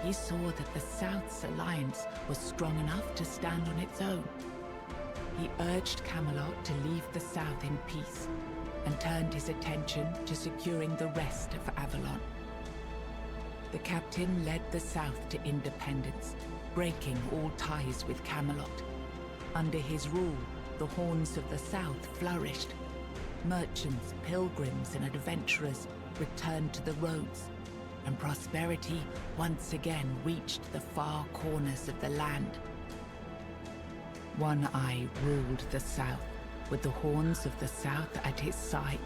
he saw that the South's alliance was strong enough to stand on its own. He urged Camelot to leave the South in peace and turned his attention to securing the rest of Avalon. The captain led the South to independence, breaking all ties with Camelot. Under his rule, the horns of the South flourished. Merchants, pilgrims, and adventurers returned to the roads, and prosperity once again reached the far corners of the land. One Eye ruled the South, with the horns of the South at his side.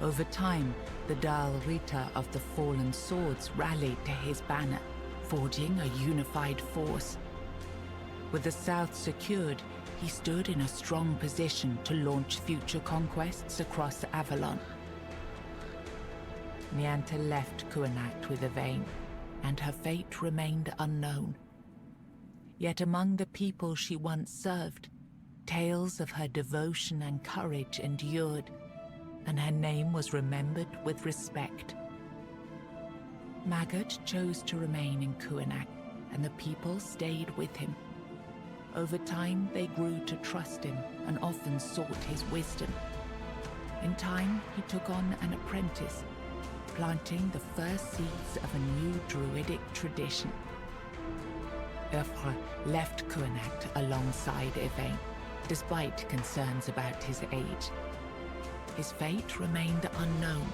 Over time, the Dalrita of the Fallen Swords rallied to his banner, forging a unified force. With the South secured, he stood in a strong position to launch future conquests across Avalon. Nianta left Kuanat with Yvain, and her fate remained unknown. Yet among the people she once served, tales of her devotion and courage endured, and her name was remembered with respect. Maggott chose to remain in Kuanat, and the people stayed with him. Over time, they grew to trust him and often sought his wisdom. In time, he took on an apprentice, planting the first seeds of a new druidic tradition. Eufre left Kuanat alongside Yvain, despite concerns about his age. His fate remained unknown,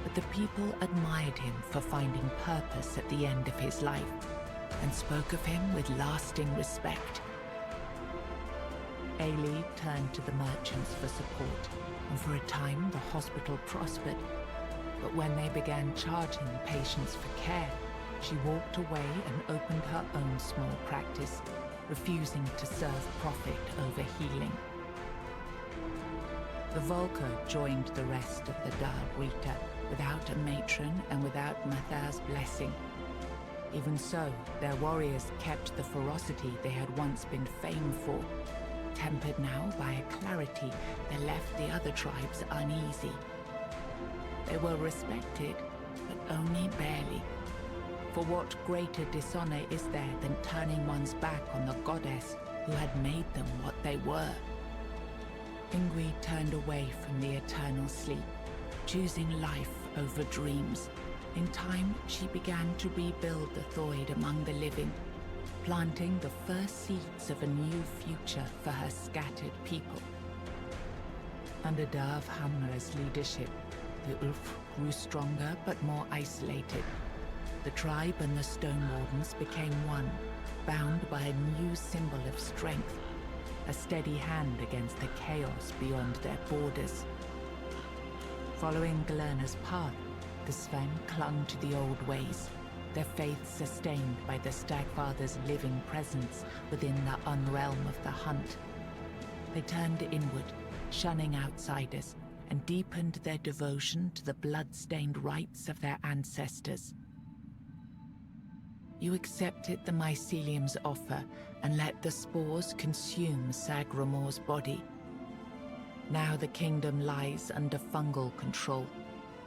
but the people admired him for finding purpose at the end of his life, and spoke of him with lasting respect. Ailey turned to the merchants for support, and for a time the hospital prospered. But when they began charging patients for care, she walked away and opened her own small practice, refusing to serve profit over healing. The Volker joined the rest of the Dalrita without a matron and without Mathar's blessing. Even so, their warriors kept the ferocity they had once been famed for, tempered now by a clarity that left the other tribes uneasy. They were respected, but only barely. For what greater dishonor is there than turning one's back on the goddess who had made them what they were? Ingrid turned away from the eternal sleep, choosing life over dreams. In time, she began to rebuild the Thoid among the living, planting the first seeds of a new future for her scattered people. Under Dav Hamra's leadership, the Ulf grew stronger but more isolated. The tribe and the Stone Wardens became one, bound by a new symbol of strength, a steady hand against the chaos beyond their borders. Following Galerna's path, the Sven clung to the old ways, their faith sustained by the Stagfather's living presence within the unrealm of the hunt. They turned inward, shunning outsiders, and deepened their devotion to the blood-stained rites of their ancestors. You accepted the mycelium's offer and let the spores consume Sagramor's body. Now the kingdom lies under fungal control,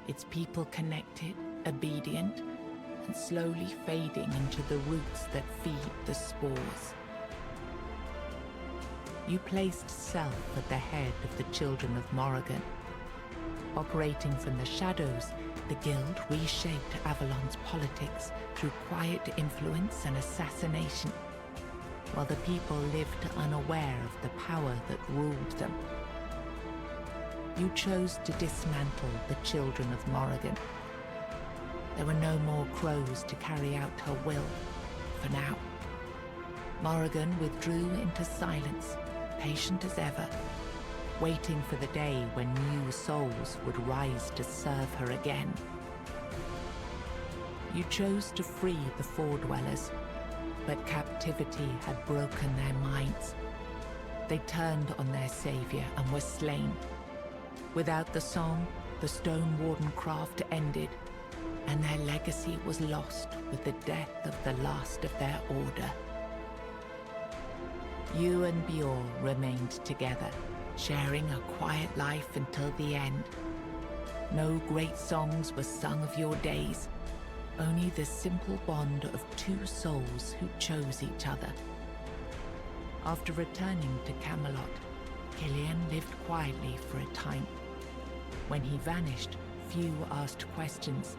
its people connected, obedient, and slowly fading into the roots that feed the spores. You placed self at the head of the children of Morrigan. Operating from the shadows, the Guild reshaped Avalon's politics through quiet influence and assassination, while the people lived unaware of the power that ruled them. You chose to dismantle the children of Morrigan. There were no more crows to carry out her will, for now. Morrigan withdrew into silence, patient as ever, waiting for the day when new souls would rise to serve her again. You chose to free the Four-Dwellers, but captivity had broken their minds. They turned on their savior and were slain. Without the song, the Stone Warden craft ended, and their legacy was lost with the death of the last of their order. You and Bjorn remained together, sharing a quiet life until the end. No great songs were sung of your days, only the simple bond of two souls who chose each other. After returning to Camelot, Killian lived quietly for a time. When he vanished, few asked questions,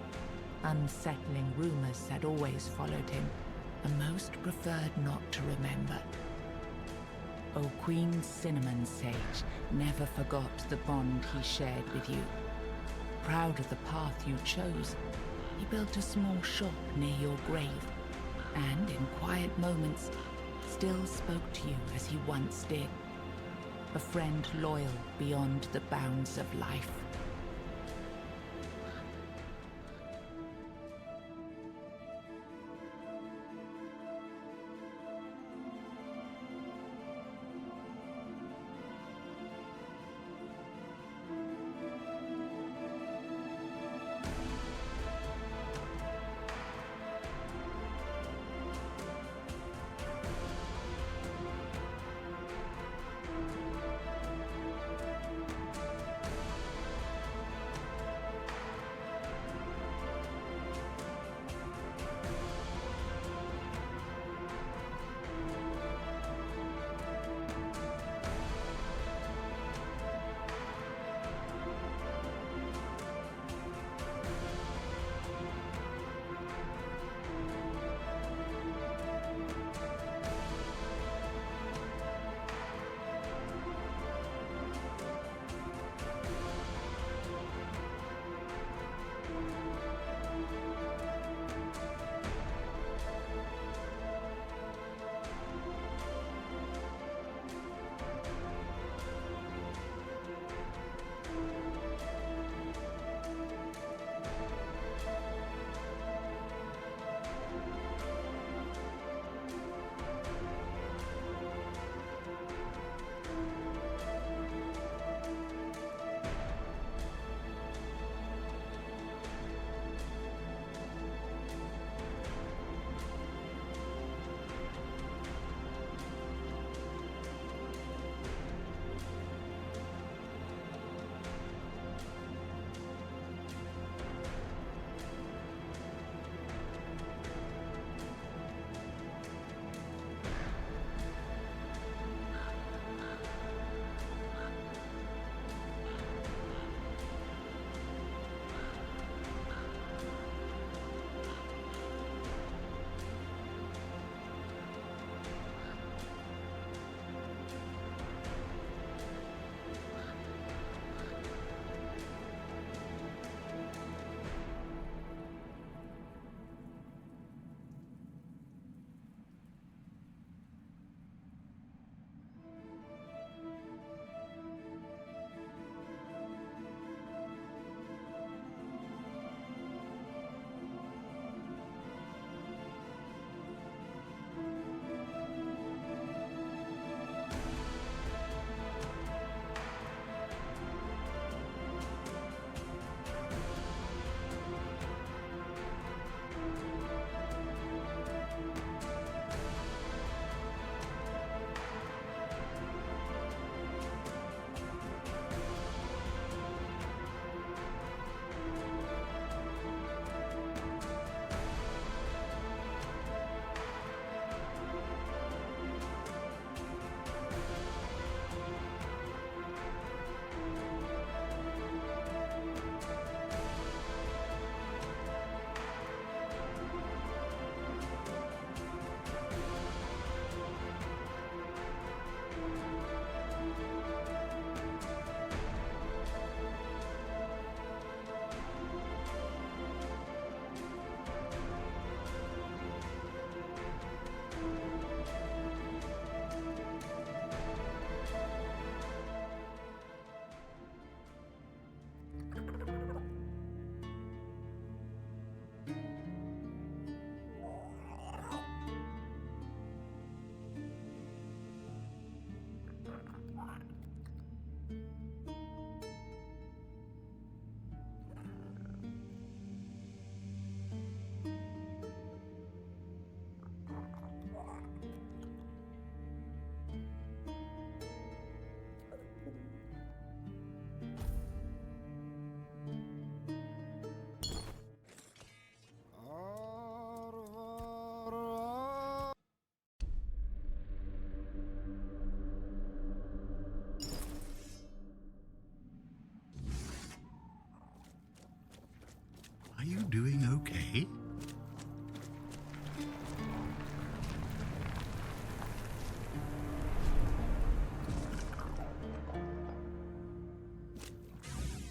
Unsettling rumors had always followed him, and most preferred not to remember. O Queen Cinnamon Sage never forgot the bond he shared with you. Proud of the path you chose, he built a small shop near your grave, and in quiet moments, still spoke to you as he once did. A friend loyal beyond the bounds of life.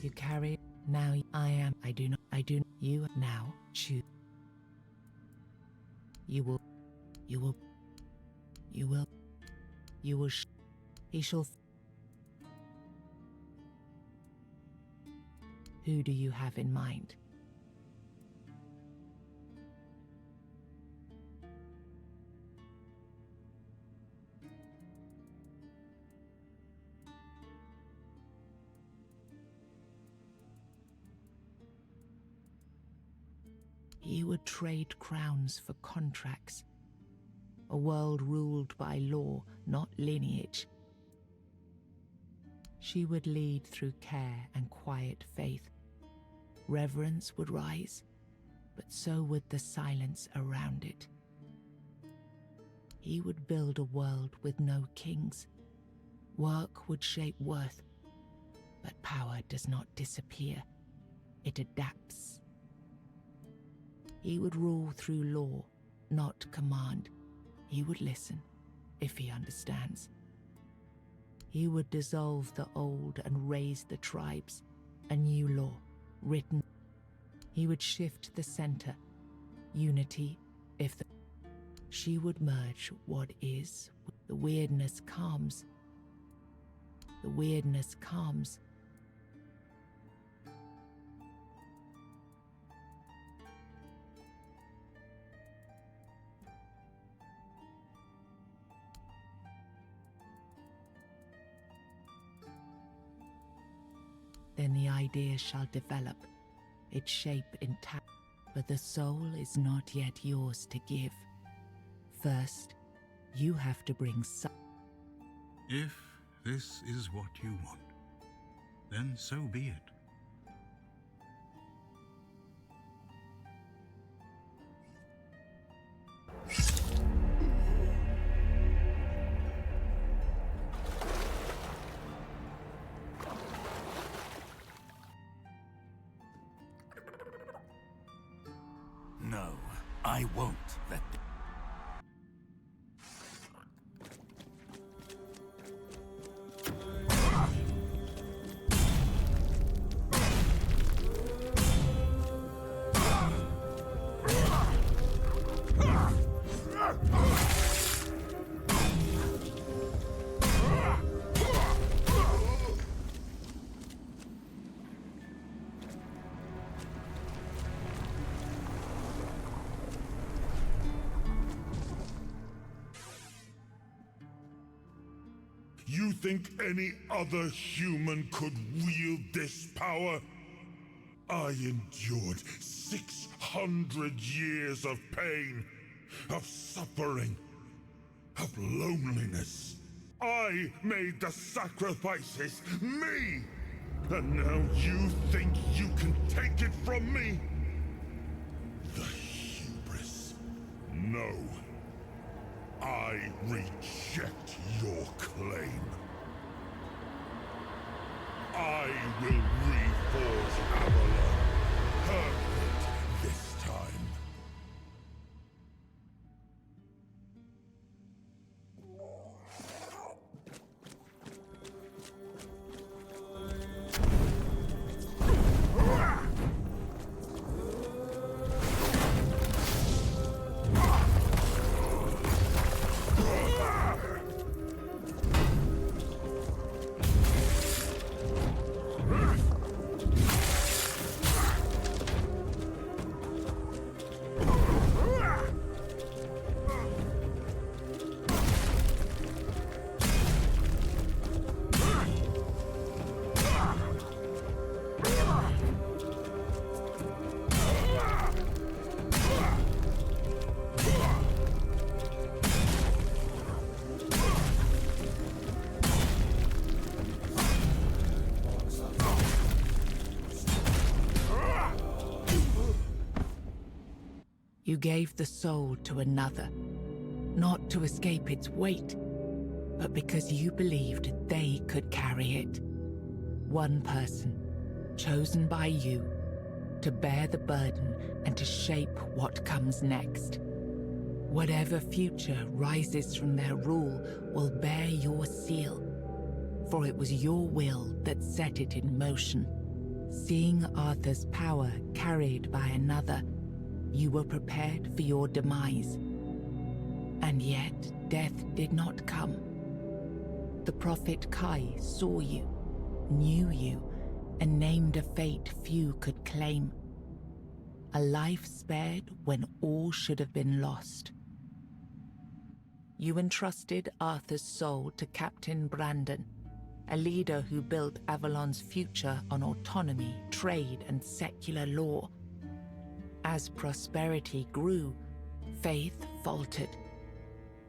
You carry now. I am. I do not. I do. You now choose. You will. You will. You will. You will. He shall. Who do you have in mind? He would trade crowns for contracts. A world ruled by law, not lineage. She would lead through care and quiet faith. Reverence would rise, but so would the silence around it. He would build a world with no kings. Work would shape worth, but power does not disappear. It adapts. He would rule through law, not command. He would listen, if he understands. He would dissolve the old and raise the tribes, a new law, written. He would shift the center, unity, if the... She would merge what is. The weirdness calms. The weirdness calms. Then the idea shall develop, its shape intact, but the soul is not yet yours to give. First, you have to bring some. If this is what you want, then so be it. No, I won't let them. You think any other human could wield this power? I endured 600 years of pain, of suffering, of loneliness. I made the sacrifices, me! And now you think you can take it from me? The hubris. No. I reject your claim. I will reforge Avalon. Perfect this time. You gave the soul to another, not to escape its weight, but because you believed they could carry it. One person, chosen by you, to bear the burden and to shape what comes next. Whatever future rises from their rule will bear your seal, for it was your will that set it in motion. Seeing Arthur's power carried by another, you were prepared for your demise. And yet, death did not come. The prophet Kai saw you, knew you, and named a fate few could claim. A life spared when all should have been lost. You entrusted Arthur's soul to Captain Brandon, a leader who built Avalon's future on autonomy, trade, and secular law. As prosperity grew, faith faltered.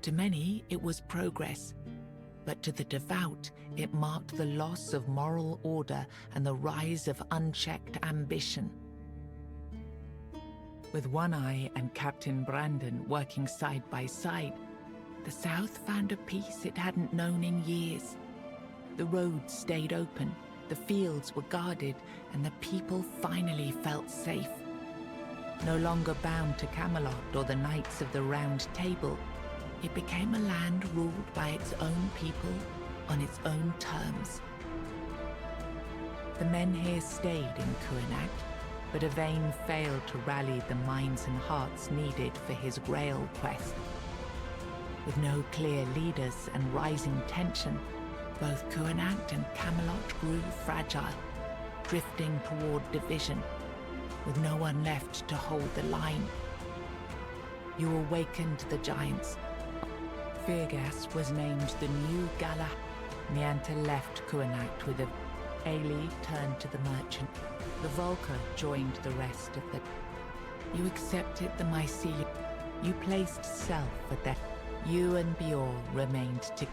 To many, it was progress, but to the devout, it marked the loss of moral order and the rise of unchecked ambition. With One Eye and Captain Brandon working side by side, the South found a peace it hadn't known in years. The roads stayed open, the fields were guarded, and the people finally felt safe. No longer bound to Camelot or the Knights of the Round Table, it became a land ruled by its own people on its own terms. The men here stayed in Kuenak, but Yvain failed to rally the minds and hearts needed for his Grail quest. With no clear leaders and rising tension, both Kuenak and Camelot grew fragile, drifting toward division, with no one left to hold the line. You awakened the giants. Firgas was named the new Galahad. Nianta left Kuenak with a... Ailey turned to the merchant. The Volker joined the rest of the... You accepted the mycelium. You placed self at that. You and Bjorn remained together.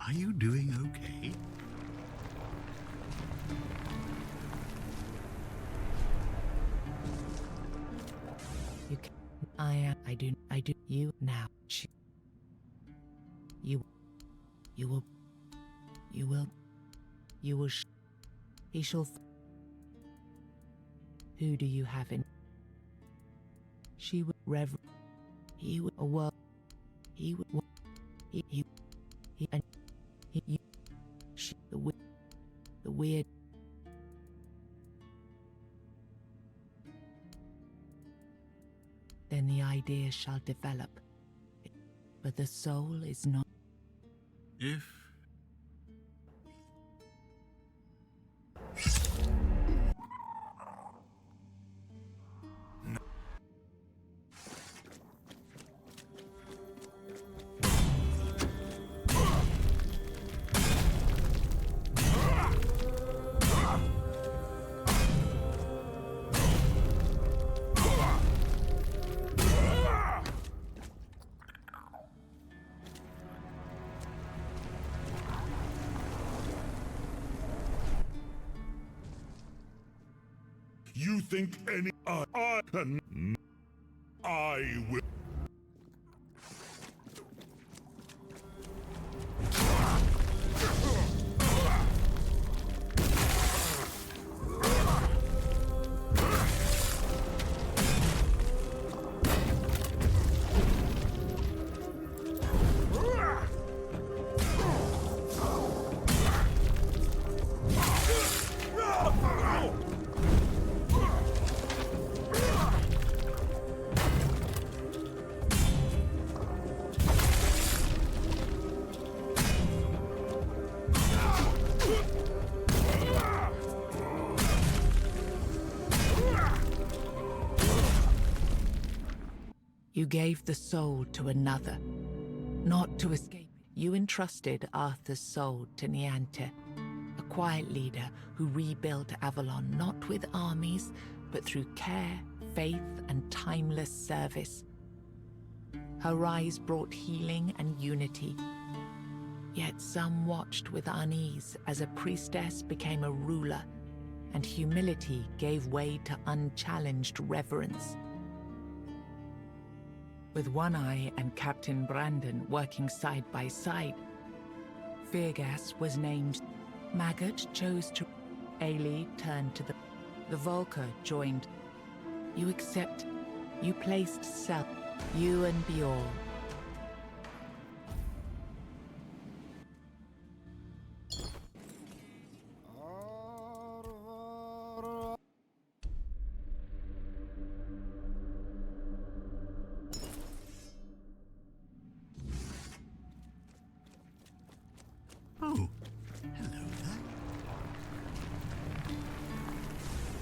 Are you doing okay? You can... I do, you now. You will, he shall... Who do you have in... She would he would, a world, he would, he, and he, she, the weird. Then the idea shall develop, but the soul is not. If... You think any... I can... I will... You gave the soul to another, not to escape. You entrusted Arthur's soul to Nianta, a quiet leader who rebuilt Avalon not with armies, but through care, faith, and timeless service. Her rise brought healing and unity. Yet some watched with unease as a priestess became a ruler, and humility gave way to unchallenged reverence. With One Eye and Captain Brandon working side by side, Feargas was named. Maggot chose to. Ailey turned to the. The Volker joined. You accept. You placed self. You and Bjorn. Oh, hello there.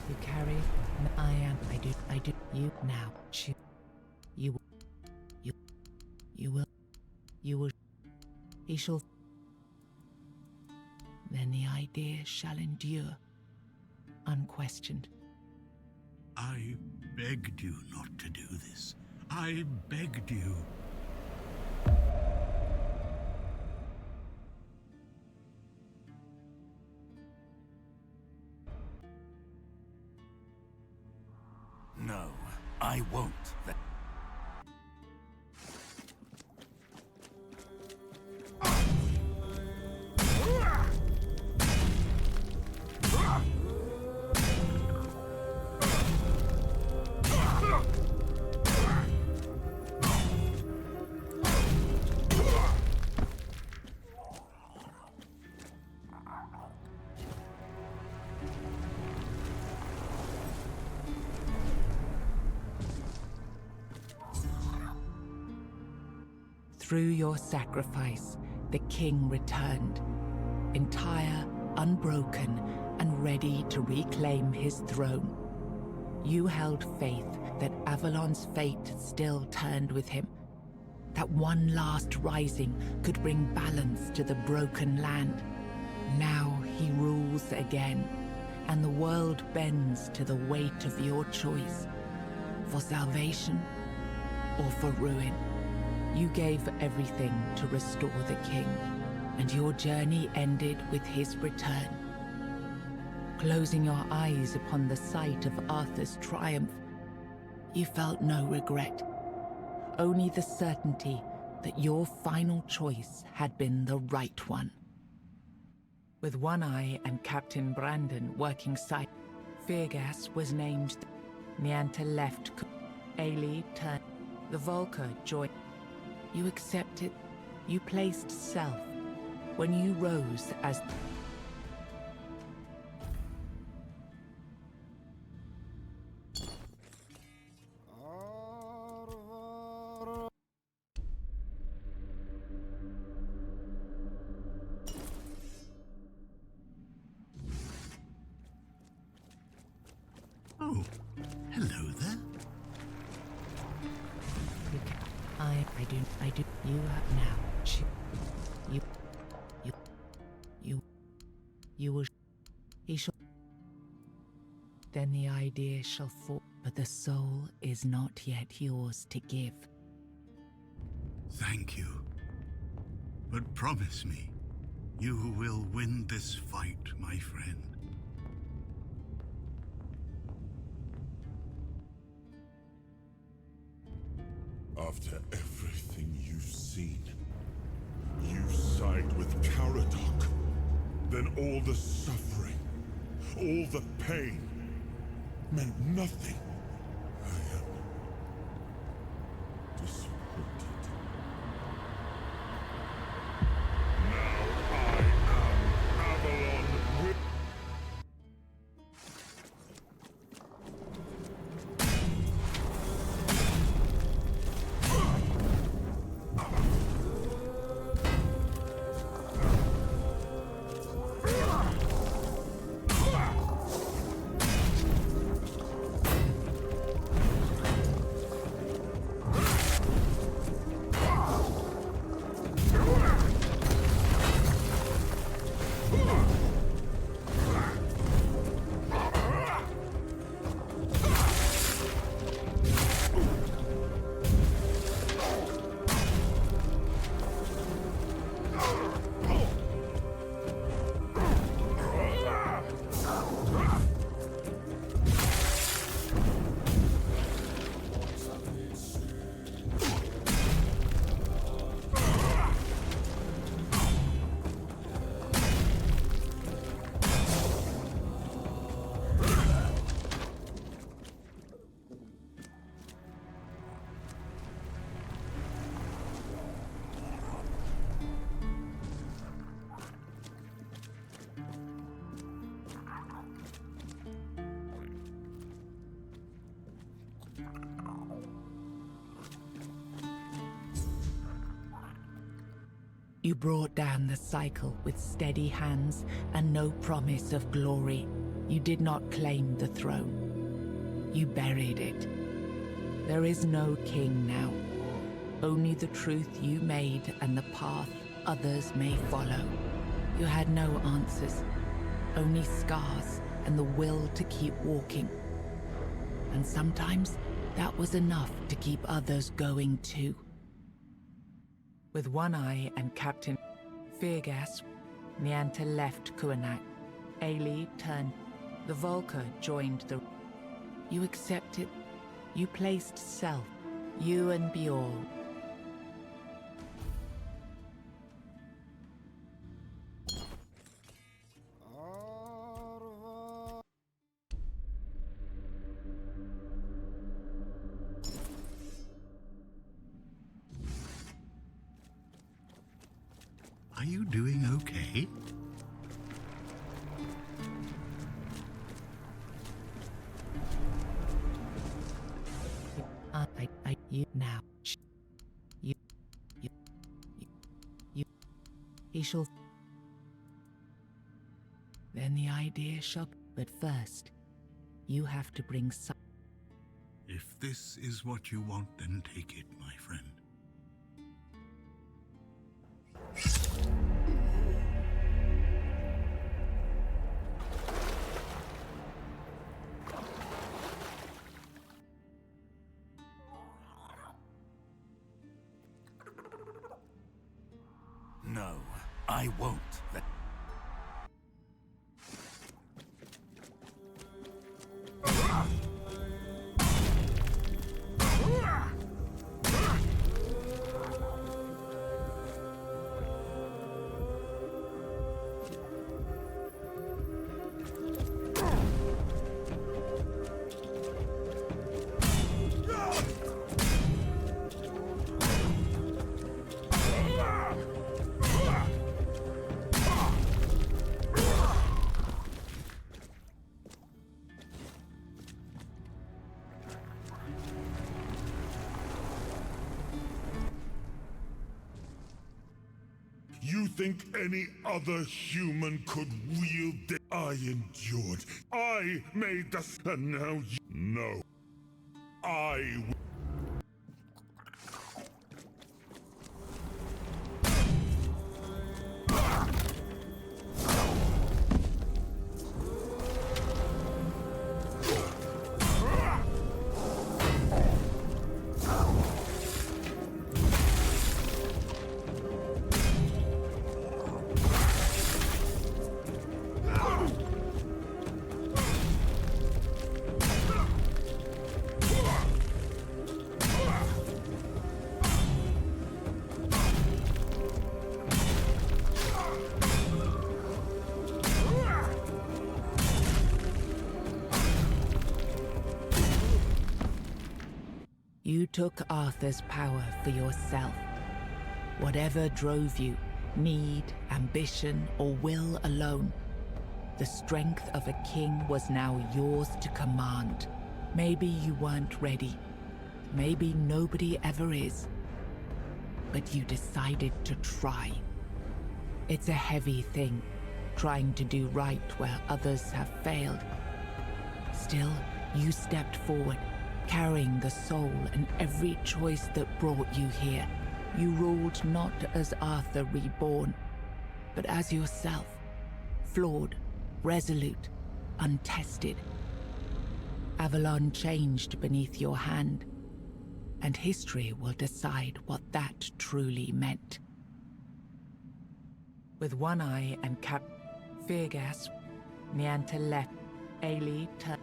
You carry. I am. I do. You now. You will. You will. He shall. Then the idea shall endure, unquestioned. I begged you not to do this. I begged you. No, I won't. Through your sacrifice, the king returned, entire, unbroken, and ready to reclaim his throne. You held faith that Avalon's fate still turned with him, that one last rising could bring balance to the broken land. Now he rules again, and the world bends to the weight of your choice, for salvation or for ruin. You gave everything to restore the king, and your journey ended with his return. Closing your eyes upon the sight of Arthur's triumph, you felt no regret, only the certainty that your final choice had been the right one. With One Eye and Captain Brandon working side, Feargas was named. Nianta left. Ailey turned. The Volker joined. You accepted. You placed self. When you rose as... Oh, hello there. I do. You have now. You will. He shall. Then the idea shall fall, but the soul is not yet yours to give. Thank you. But promise me, you will win this fight, my friend. After everything you've seen, you side with Caradoc. Then all the suffering, all the pain, meant nothing. I am disappointed. Now I am Avalon. You brought down the cycle with steady hands and no promise of glory. You did not claim the throne. You buried it. There is no king now. Only the truth you made and the path others may follow. You had no answers, only scars and the will to keep walking. And sometimes that was enough to keep others going too. With one eye and Captain Feargas, Nianta left Kuanak. Ailey turned. The Volker joined the... You accepted. You placed self. You and Bjorn. Are you doing okay? You now. You. He shall. Then the idea shall. But first, you have to bring some. If this is what you want, then take it, my friend. No, I won't. You think any other human could wield it? I endured. I made the... And now you... No. I... You took Arthur's power for yourself. Whatever drove you, need, ambition, or will alone, the strength of a king was now yours to command. Maybe you weren't ready. Maybe nobody ever is. But you decided to try. It's a heavy thing, trying to do right where others have failed. Still, you stepped forward, carrying the soul and every choice that brought you here. You ruled not as Arthur reborn, but as yourself, flawed, resolute, untested. Avalon changed beneath your hand, and history will decide what that truly meant. With one eye and Feargas, Nianta left. Ailey turned.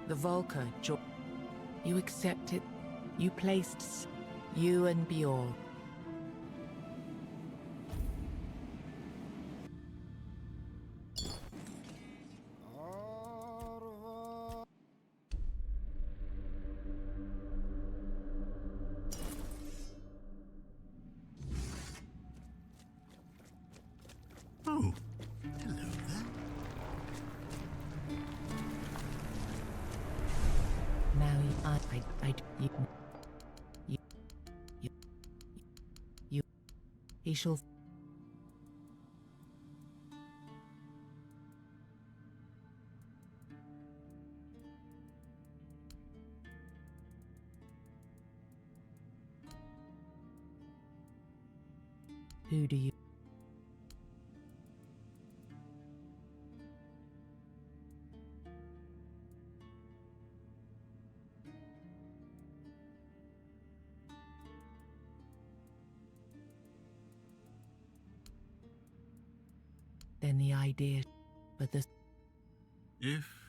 The Volker joined. You accepted. You placed you and Bjorn. Oh, hello there. Now you, he shall. Who do you... Then the idea, but the... If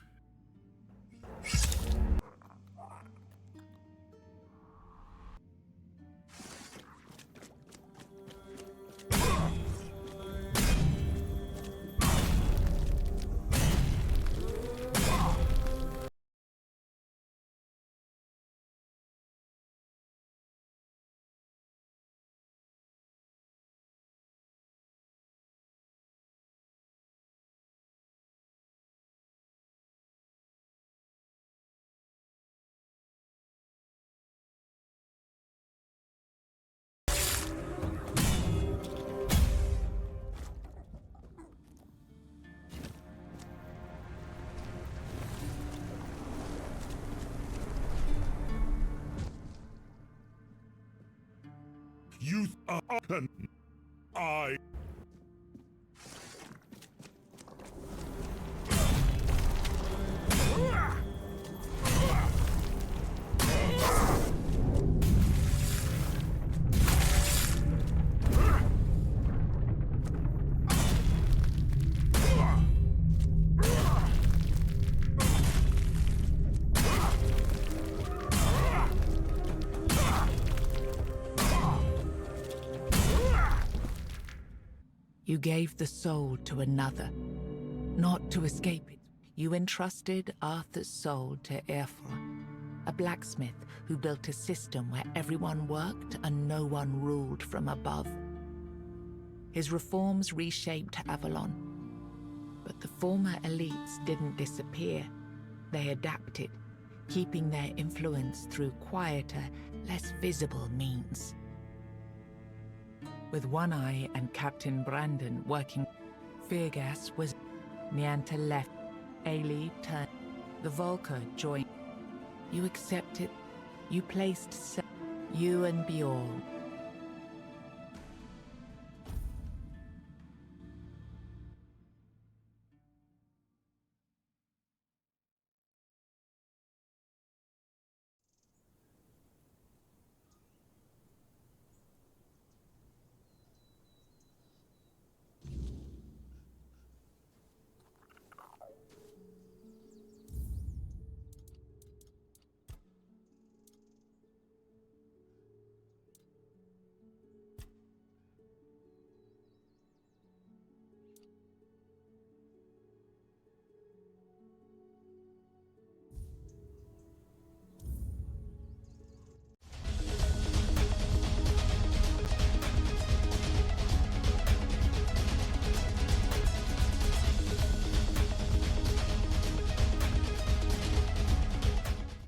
You can I You gave the soul to another, not to escape it. You entrusted Arthur's soul to Aerfur, a blacksmith who built a system where everyone worked and no one ruled from above. His reforms reshaped Avalon, but the former elites didn't disappear. They adapted, keeping their influence through quieter, less visible means. With One Eye and Captain Brandon working, Feargas was... Nianta left. Ailey turned. The Volker joined. You accepted. You placed... You and Bjorn